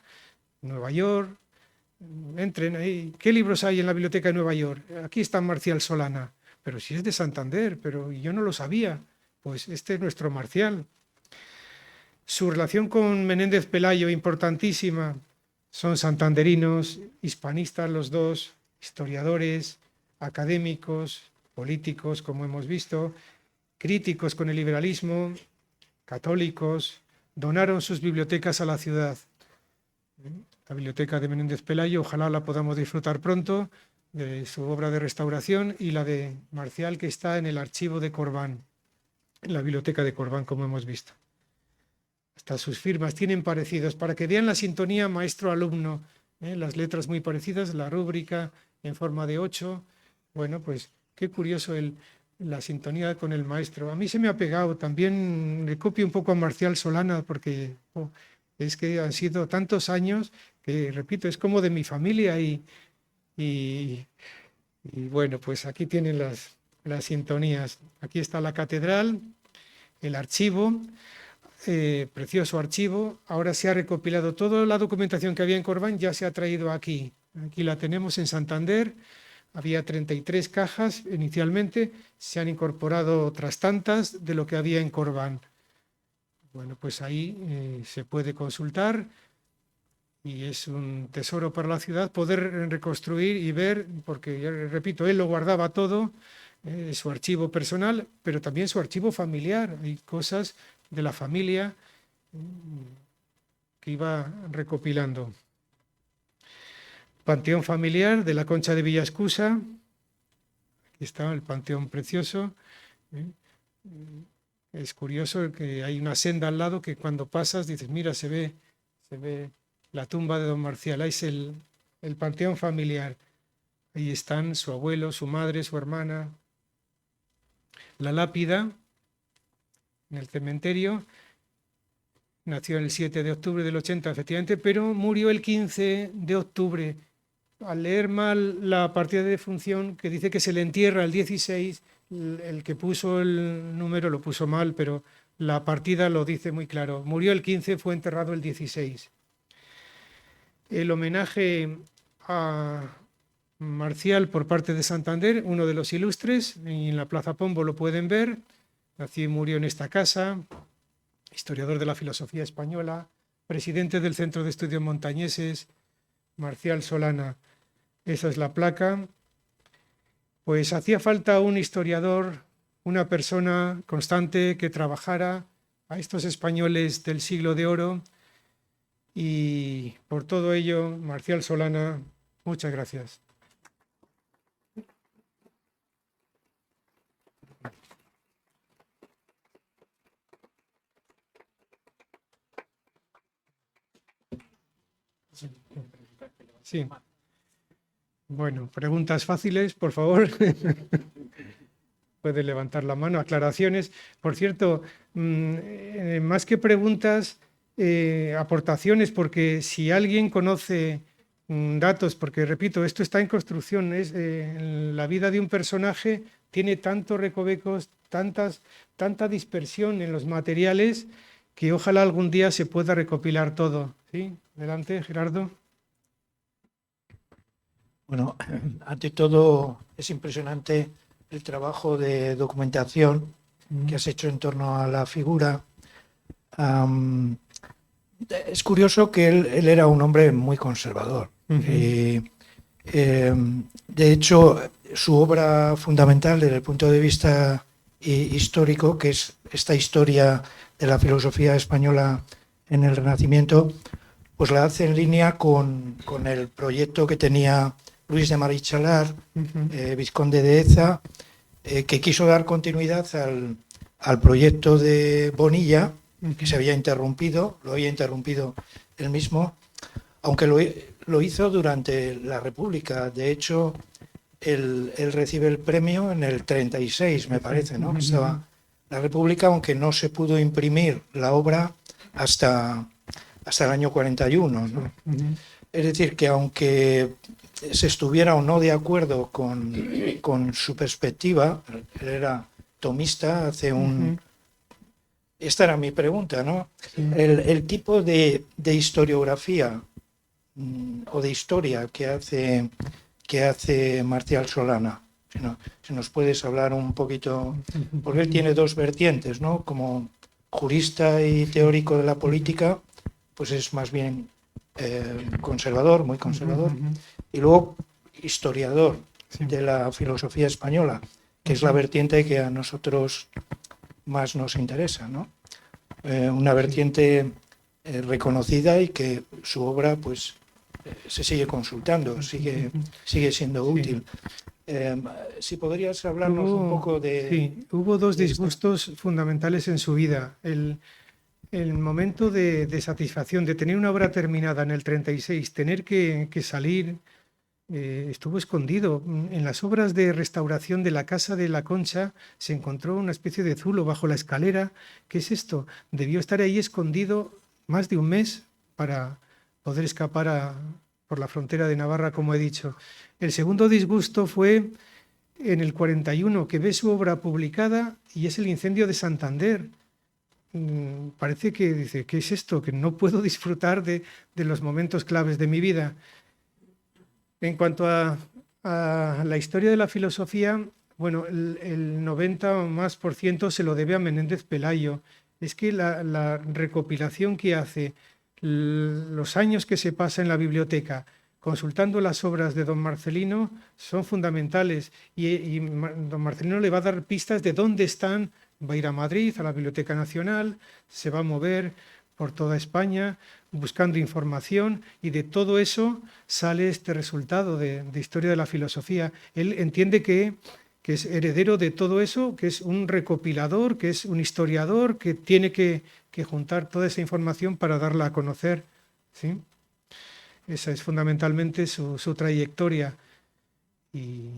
en Nueva York. Entren ahí. ¿Qué libros hay en la biblioteca de Nueva York? Aquí está Marcial Solana. Pero si es de Santander, pero yo no lo sabía. Pues este es nuestro Marcial. Su relación con Menéndez Pelayo, importantísima. Son santanderinos, hispanistas los dos, historiadores, académicos, políticos, como hemos visto, críticos con el liberalismo, católicos, donaron sus bibliotecas a la ciudad. La biblioteca de Menéndez Pelayo, ojalá la podamos disfrutar pronto, de su obra de restauración, y la de Marcial, que está en el archivo de Corbán, en la biblioteca de Corbán, como hemos visto. Hasta sus firmas tienen parecidos, para que vean la sintonía maestro-alumno, las letras muy parecidas, la rúbrica en forma de 8. Bueno, pues qué curioso la sintonía con el maestro. A mí se me ha pegado, también le copio un poco a Marcial Solana, porque es que han sido tantos años que, repito, es como de mi familia y bueno, pues aquí tienen las sintonías. Aquí está la catedral, el archivo, precioso archivo. Ahora se ha recopilado toda la documentación que había en Corbán, ya se ha traído aquí. Aquí la tenemos en Santander. Había 33 cajas inicialmente, se han incorporado otras tantas de lo que había en Corbán. Bueno, pues ahí se puede consultar y es un tesoro para la ciudad poder reconstruir y ver, porque, ya repito, él lo guardaba todo, su archivo personal, pero también su archivo familiar. Hay cosas de la familia que iba recopilando. Panteón familiar de la Concha de Villascusa. Aquí está el panteón precioso. Es curioso que hay una senda al lado que cuando pasas dices, mira, se ve la tumba de don Marcial. Ahí es el panteón familiar. Ahí están su abuelo, su madre, su hermana. La lápida en el cementerio. Nació el 7 de octubre del 80, efectivamente, pero murió el 15 de octubre. Al leer mal la partida de defunción, que dice que se le entierra el 16, el que puso el número lo puso mal, pero la partida lo dice muy claro. Murió el 15, fue enterrado el 16. El homenaje a Marcial por parte de Santander, uno de los ilustres, en la Plaza Pombo lo pueden ver, nació y murió en esta casa, historiador de la filosofía española, presidente del Centro de Estudios Montañeses, Marcial Solana. Esa es la placa. Pues hacía falta un historiador, una persona constante que trabajara a estos españoles del siglo de oro, y por todo ello, Marcial Solana, muchas gracias. Sí. Bueno, preguntas fáciles, por favor. Puede levantar la mano. Aclaraciones. Por cierto, más que preguntas, aportaciones, porque si alguien conoce datos, porque repito, esto está en construcción, la vida de un personaje tiene tantos recovecos, tanta dispersión en los materiales, que ojalá algún día se pueda recopilar todo. ¿Sí? Adelante, Gerardo. Bueno, ante todo es impresionante el trabajo de documentación que has hecho en torno a la figura. Es curioso que él era un hombre muy conservador. De hecho, su obra fundamental desde el punto de vista histórico, que es esta historia de la filosofía española en el Renacimiento, pues la hace en línea con el proyecto que tenía Luis de Marichalar, vizconde de Eza, que quiso dar continuidad al proyecto de Bonilla, que se había interrumpido, lo había interrumpido él mismo, aunque lo hizo durante la República. De hecho, él recibe el premio en el 36, me parece, ¿no? Estaba la República, aunque no se pudo imprimir la obra hasta el año 41, ¿no? Es decir, que aunque se estuviera o no de acuerdo con su perspectiva, él era tomista, Esta era mi pregunta, ¿no? Sí. El tipo de historiografía o de historia que hace Marcial Solana, si nos puedes hablar un poquito, porque él tiene dos vertientes, ¿no? Como jurista y teórico de la política, pues es más bien conservador, muy conservador, y luego historiador de la filosofía española, que es la vertiente que a nosotros más nos interesa, ¿no? Una vertiente reconocida y que su obra pues se sigue consultando, sigue siendo útil. Si podrías hablarnos un poco de... Sí, hubo dos disgustos fundamentales en su vida. El momento de satisfacción, de tener una obra terminada en el 36, tener que salir, estuvo escondido. En las obras de restauración de la Casa de la Concha se encontró una especie de zulo bajo la escalera. ¿Qué es esto? Debió estar ahí escondido más de un mes para poder escapar por la frontera de Navarra, como he dicho. El segundo disgusto fue en el 41, que ve su obra publicada y es el incendio de Santander. Parece que dice, ¿qué es esto? Que no puedo disfrutar de los momentos claves de mi vida. En cuanto a la historia de la filosofía, bueno, el 90 o más por ciento se lo debe a Menéndez Pelayo. Es que la recopilación que hace, los años que se pasa en la biblioteca consultando las obras de don Marcelino son fundamentales, y don Marcelino le va a dar pistas de dónde están. Va a ir a Madrid, a la Biblioteca Nacional, se va a mover por toda España buscando información, y de todo eso sale este resultado de historia de la filosofía. Él entiende que es heredero de todo eso, que es un recopilador, que es un historiador, que tiene que juntar toda esa información para darla a conocer, ¿sí? Esa es fundamentalmente su trayectoria. Y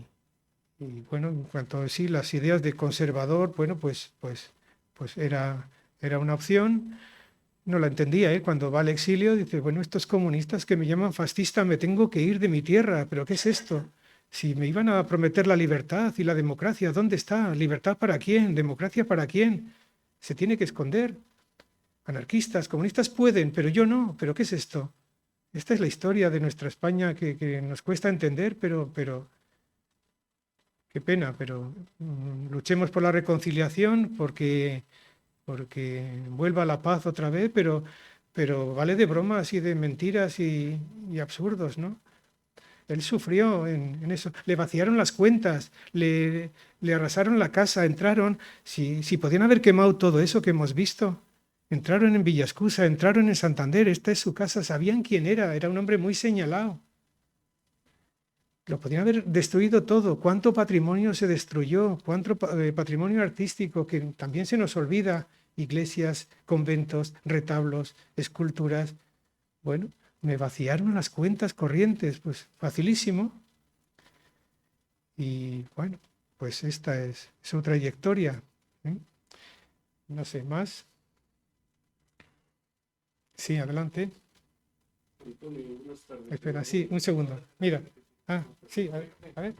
bueno, en cuanto a sí, las ideas de conservador, bueno, pues era una opción. No la entendía, ¿eh? Cuando va al exilio dice, bueno, estos comunistas que me llaman fascista, me tengo que ir de mi tierra, ¿pero qué es esto? Si me iban a prometer la libertad y la democracia, ¿dónde está? ¿Libertad para quién? ¿Democracia para quién? Se tiene que esconder. Anarquistas, comunistas pueden, pero yo no. ¿Pero qué es esto? Esta es la historia de nuestra España que nos cuesta entender, pero qué pena, pero luchemos por la reconciliación, porque vuelva la paz otra vez, pero vale de bromas y de mentiras y absurdos, ¿no? Él sufrió en eso. Le vaciaron las cuentas, le arrasaron la casa, entraron. Si podían haber quemado todo eso que hemos visto. Entraron en Villascusa, entraron en Santander, esta es su casa, sabían quién era un hombre muy señalado. Lo podían haber destruido todo. ¿Cuánto patrimonio se destruyó? ¿Cuánto patrimonio artístico que también se nos olvida? Iglesias, conventos, retablos, esculturas. Bueno, me vaciaron las cuentas corrientes, pues facilísimo. Y bueno, pues esta es su trayectoria. No sé, ¿más? Sí, adelante. Espera, sí, un segundo. Mira. Ah, sí, a ver.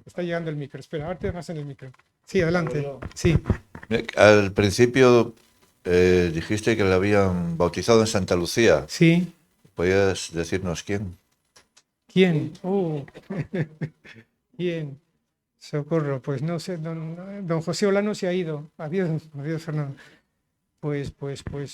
Está llegando el micro. Espera, ahora te vas en el micro. Sí, adelante. Sí. Al principio dijiste que le habían bautizado en Santa Lucía. Sí. ¿Podrías decirnos quién? ¿Quién? ¿Quién? Socorro, pues no sé, don José Olano se ha ido. Adiós, Fernando. Pues,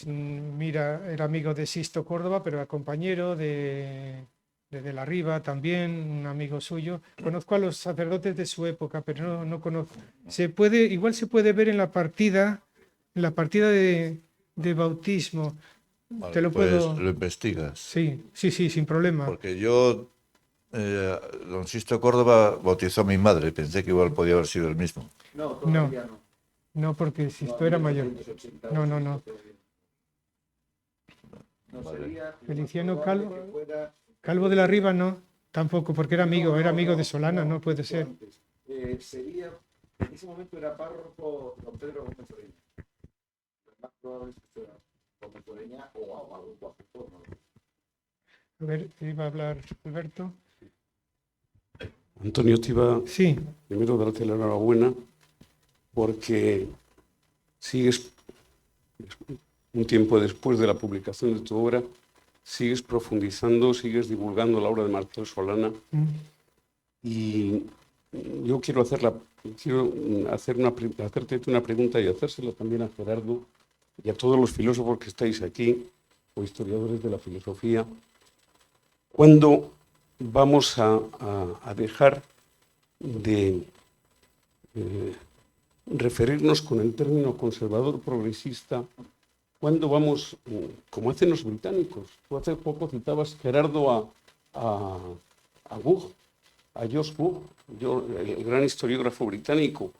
mira, era amigo de Sisto Córdoba, pero era compañero de la Riva también, un amigo suyo. Conozco a los sacerdotes de su época, pero no conozco. Igual se puede ver en la partida de bautismo. Vale, Te lo pues puedo. lo investigas. Sí, sin problema. Porque yo, don Sisto Córdoba bautizó a mi madre, pensé que igual podía haber sido el mismo. No, porque Sisto era mayor. No. Vale. Feliciano Calvo de la Riva no, tampoco, porque era amigo de Solana, no puede ser. En ese momento era párroco don Pedro Gómez Oreña. Más probablemente fuera Gómez Oreña o algún guapo. A ver, iba a hablar Alberto. Antonio, te iba Sí. primero a darte la enhorabuena porque sigues, un tiempo después de la publicación de tu obra, sigues profundizando, sigues divulgando la obra de Marcel Solana. Y yo quiero hacerte una pregunta y hacérsela también a Gerardo y a todos los filósofos que estáis aquí, o historiadores de la filosofía. ¿Cuándo vamos a dejar de referirnos con el término conservador progresista? ¿Cuándo vamos, como hacen los británicos? Tú hace poco citabas, Gerardo, a Gough, a George Gough, el gran historiógrafo británico.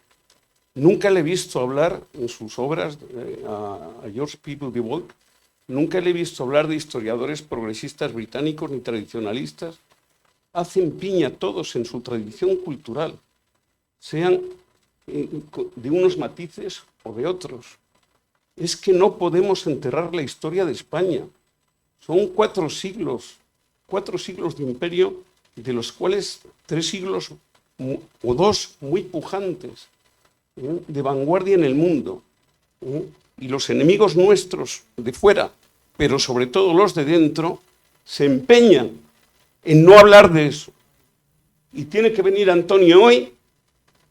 Nunca le he visto hablar en sus obras a George Peabody Walk, nunca le he visto hablar de historiadores progresistas británicos ni tradicionalistas. Hacen piña todos en su tradición cultural, sean de unos matices o de otros. Es que no podemos enterrar la historia de España. Son 4 siglos de imperio, de los cuales 3 siglos o 2 muy pujantes, de vanguardia en el mundo. Y los enemigos nuestros de fuera, pero sobre todo los de dentro, se empeñan en no hablar de eso. Y tiene que venir Antonio hoy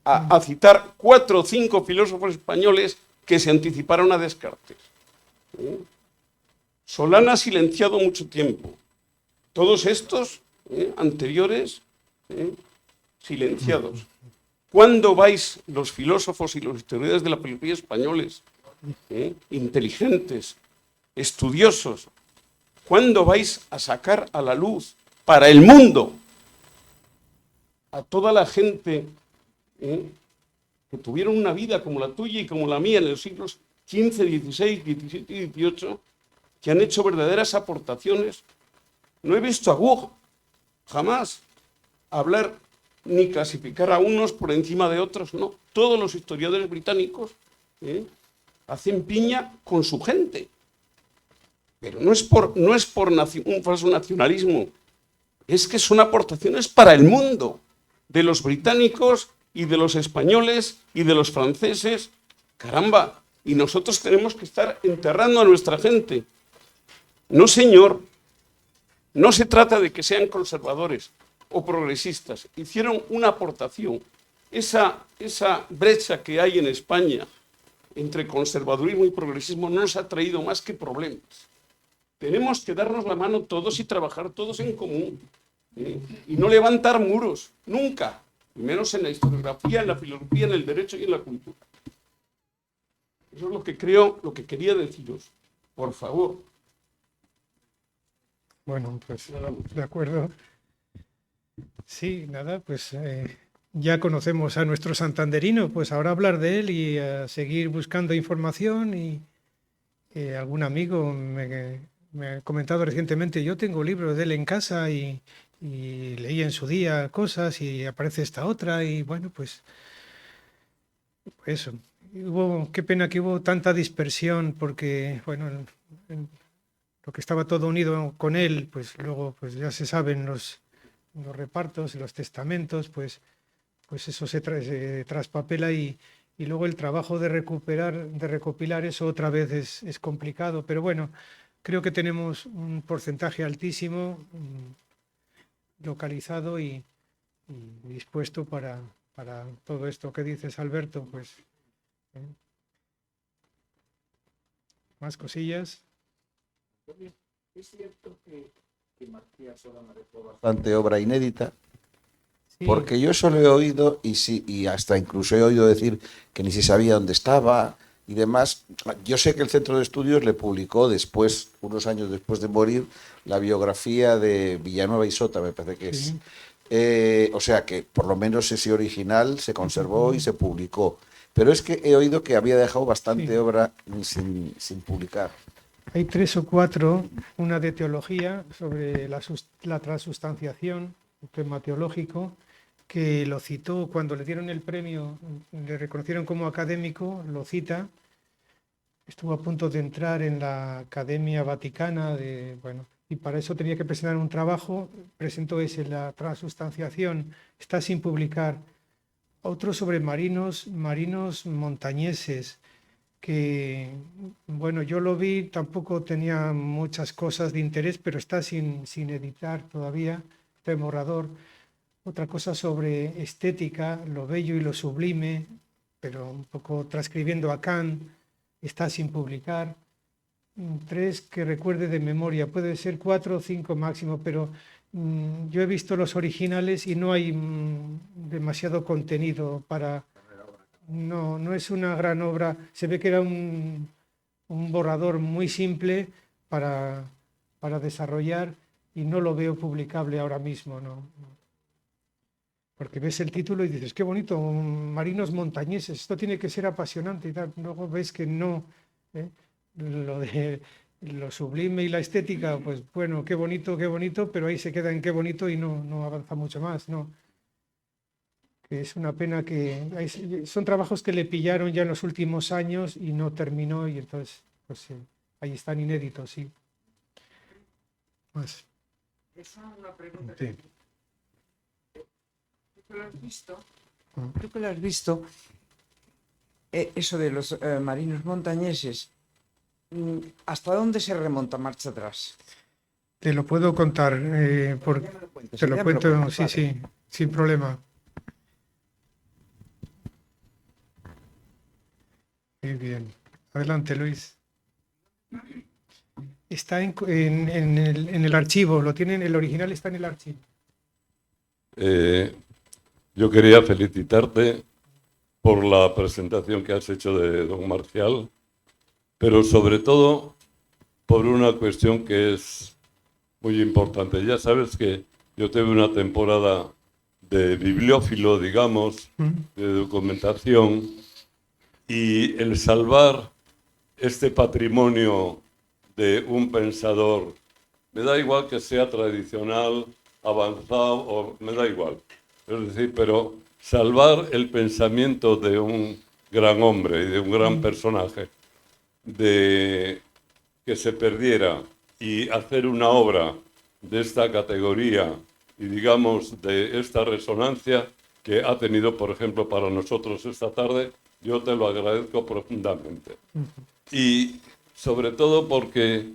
a citar 4 o 5 filósofos españoles que se anticiparon a Descartes. Solana ha silenciado mucho tiempo. Todos estos anteriores, silenciados. ¿Cuándo vais los filósofos y los historiadores de la filosofía españoles, inteligentes, estudiosos, cuándo vais a sacar a la luz para el mundo a toda la gente que tuvieron una vida como la tuya y como la mía en los siglos XV, XVI, XVII y XVIII, que han hecho verdaderas aportaciones? No he visto a Gough jamás hablar ni clasificar a unos por encima de otros, no. Todos los historiadores británicos hacen piña con su gente. Pero no es por un falso nacionalismo, es que son aportaciones para el mundo, de los británicos y de los españoles y de los franceses. Caramba, y nosotros tenemos que estar enterrando a nuestra gente. No, señor, no se trata de que sean conservadores o progresistas. Hicieron una aportación esa brecha que hay en España entre conservadurismo y progresismo no nos ha traído más que problemas. Tenemos que darnos la mano todos y trabajar todos en común, y no levantar muros, nunca, y menos en la historiografía, en la filosofía, en el derecho y en la cultura. Eso es lo que creo, lo que quería deciros. Por favor. Bueno, pues de acuerdo. Sí, nada, pues ya conocemos a nuestro santanderino, pues ahora hablar de él y seguir buscando información. Y algún amigo me ha comentado recientemente, yo tengo libros de él en casa y leí en su día cosas y aparece esta otra y bueno, pues eso. Qué pena que hubo tanta dispersión porque, bueno, lo que estaba todo unido con él, pues luego pues ya se saben los repartos, los testamentos, pues eso se traspapela y luego el trabajo de recopilar eso otra vez es complicado, pero bueno, creo que tenemos un porcentaje altísimo localizado y dispuesto para todo esto que dices, Alberto, pues más cosillas. Es cierto que Matías Solana dejó bastante obra inédita, Sí, porque yo eso lo he oído y hasta incluso he oído decir que ni se sabía dónde estaba y demás. Yo sé que el Centro de Estudios le publicó después, unos años después de morir, la biografía de Villanueva y Sota, me parece que sí. es. O sea que por lo menos ese original se conservó y se publicó. Pero es que he oído que había dejado bastante Sí. obra sin publicar. Hay 3 o 4, una de teología sobre la transustanciación, un tema teológico, que lo citó cuando le dieron el premio, le reconocieron como académico, lo cita, estuvo a punto de entrar en la Academia Vaticana, y para eso tenía que presentar un trabajo, presentó ese, la transustanciación, está sin publicar. Otro sobre marinos montañeses, que, bueno, yo lo vi, tampoco tenía muchas cosas de interés, pero está sin editar todavía, está en borrador. Otra cosa sobre estética, lo bello y lo sublime, pero un poco transcribiendo a Kant, está sin publicar. 3 que recuerde de memoria, puede ser 4 o 5 máximo, pero yo he visto los originales y no hay demasiado contenido para... No es una gran obra. Se ve que era un borrador muy simple para desarrollar y no lo veo publicable ahora mismo, ¿no? Porque ves el título y dices, qué bonito, marinos montañeses, esto tiene que ser apasionante y tal. Luego ves que no, lo de lo sublime y la estética, pues bueno, qué bonito, pero ahí se queda en qué bonito y no avanza mucho más, ¿no? Que es una pena que son trabajos que le pillaron ya en los últimos años y no terminó y entonces pues ahí están inéditos, sí. Más. Esa es una pregunta. Sí. ¿Tú que lo has visto? ¿Tú que lo has visto? Eso de los marinos montañeses, ¿hasta dónde se remonta marcha atrás? Te lo puedo contar, te lo cuento, sí, vale. sí, sin problema. Muy bien. Adelante, Luis. Está en el archivo, lo tienen, el original está en el archivo. Yo quería felicitarte por la presentación que has hecho de don Marcial, pero sobre todo por una cuestión que es muy importante. Ya sabes que yo tuve una temporada de bibliófilo, digamos, de documentación, y el salvar este patrimonio de un pensador, me da igual que sea tradicional, avanzado, o me da igual. Es decir, pero salvar el pensamiento de un gran hombre y de un gran personaje, de que se perdiera y hacer una obra de esta categoría y digamos de esta resonancia que ha tenido, por ejemplo, para nosotros esta tarde, yo te lo agradezco profundamente. Y sobre todo porque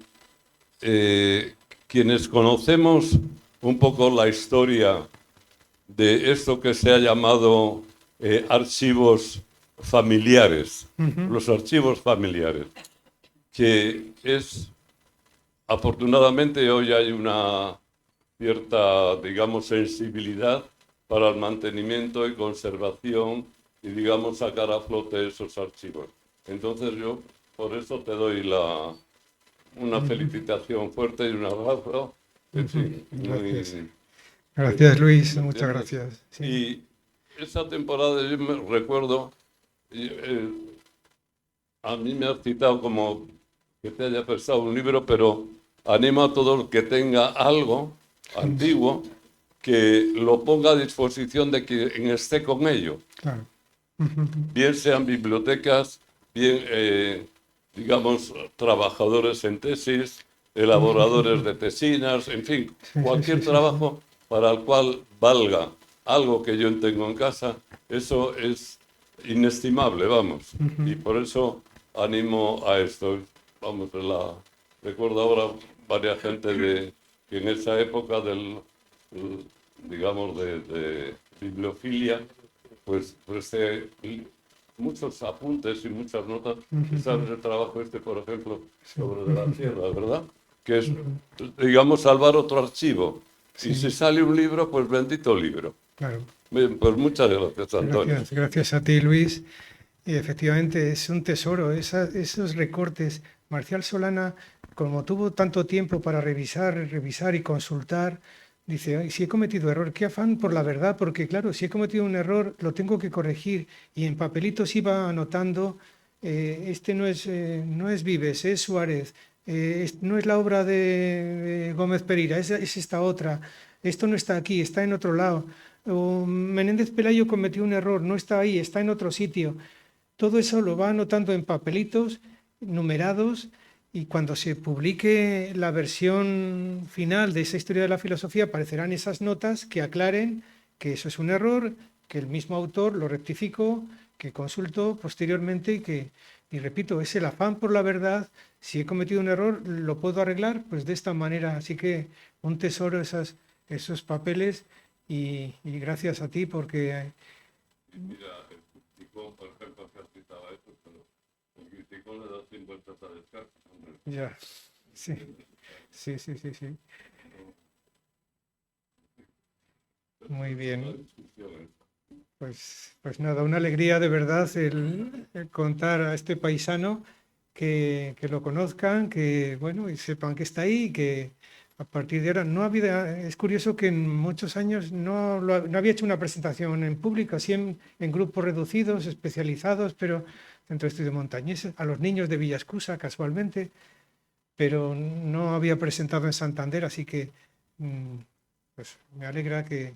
quienes conocemos un poco la historia de esto que se ha llamado archivos familiares, los archivos familiares, que es, afortunadamente hoy hay una cierta, digamos, sensibilidad para el mantenimiento y conservación y, digamos, sacar a flote esos archivos. Entonces yo por eso te doy una felicitación fuerte y un abrazo. En fin, Gracias. Gracias, Luis, ¿me muchas entiendes? gracias. Sí. Y esa temporada yo me recuerdo, a mí me ha citado como que te haya prestado un libro, pero animo a todo el que tenga algo antiguo que lo ponga a disposición de quien esté con ello. Claro. Bien sean bibliotecas, bien, digamos, trabajadores en tesis, elaboradores de tesinas, en fin, cualquier trabajo para el cual valga algo que yo tengo en casa, eso es inestimable, vamos. Y por eso animo a esto. Vamos, recuerdo ahora varias gente que en esa época digamos, de bibliofilia, pues muchos apuntes y muchas notas. ¿Sabes el trabajo por ejemplo, sobre de la tierra, verdad? Que es, digamos, salvar otro archivo. Y si sale un libro, pues bendito libro. Claro. Bien, pues muchas gracias, Antonio. Gracias a ti, Luis. Y efectivamente es un tesoro, esos recortes. Marcial Solana, como tuvo tanto tiempo para revisar y consultar, dice: "Ay, si he cometido error, qué afán por la verdad, porque claro, si he cometido un error, lo tengo que corregir". Y en papelitos iba anotando, este no es Vives, es Suárez, no es la obra de Gómez Pereira, es esta otra, esto no está aquí, está en otro lado. O Menéndez Pelayo cometió un error, no está ahí, está en otro sitio. Todo eso lo va anotando en papelitos numerados, y cuando se publique la versión final de esa historia de la filosofía aparecerán esas notas que aclaren que eso es un error, que el mismo autor lo rectificó, que consultó posteriormente y repito, es el afán por la verdad. Si he cometido un error, lo puedo arreglar pues de esta manera. Así que un tesoro esos papeles, y gracias a ti porque... Mira, el Criticón, por ejemplo, que has citado esto, pero el Criticón le da 5 vueltas a Descartes, hombre. Ya, sí. Muy bien. Pues nada, una alegría de verdad el contar a este paisano que lo conozcan, que bueno, y sepan que está ahí, y que a partir de ahora no había... Es curioso que en muchos años no había hecho una presentación en público, así en grupos reducidos, especializados, pero Centro de Estudios Montañeses, a los niños de Villascusa casualmente, pero no había presentado en Santander, así que pues me alegra que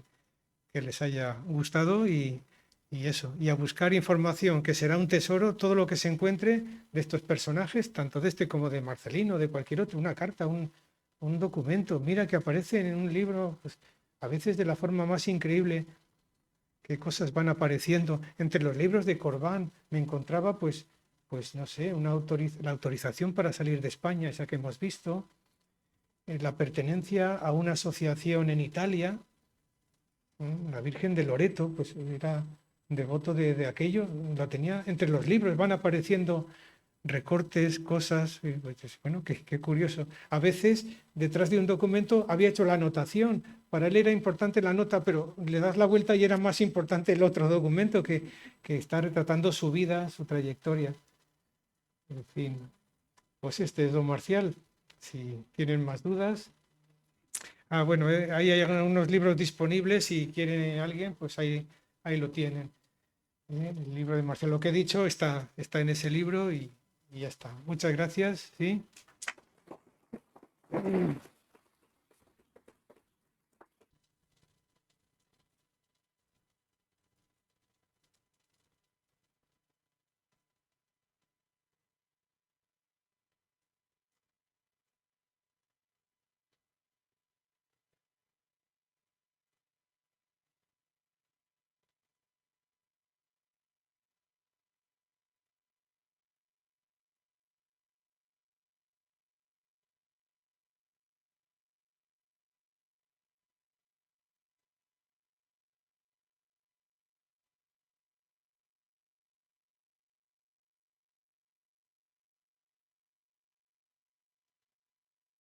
les haya gustado, y eso, y a buscar información, que será un tesoro todo lo que se encuentre de estos personajes, tanto de este como de Marcelino, de cualquier otro, una carta, un documento, mira que aparece en un libro, pues, a veces de la forma más increíble, qué cosas van apareciendo. Entre los libros de Corbán me encontraba pues no sé, la autorización para salir de España, esa que hemos visto, la pertenencia a una asociación en Italia, la Virgen de Loreto, pues era devoto de aquello, la tenía entre los libros, van apareciendo recortes, cosas, pues, bueno, qué curioso. A veces detrás de un documento había hecho la anotación, para él era importante la nota, pero le das la vuelta y era más importante el otro documento que está retratando su vida, su trayectoria. En fin, pues este es don Marcial. Si tienen más dudas... bueno, ahí hay unos libros disponibles, si quiere alguien, pues ahí lo tienen. El libro de Marcial, lo que he dicho está en ese libro, y ya está. Muchas gracias. ¿Sí?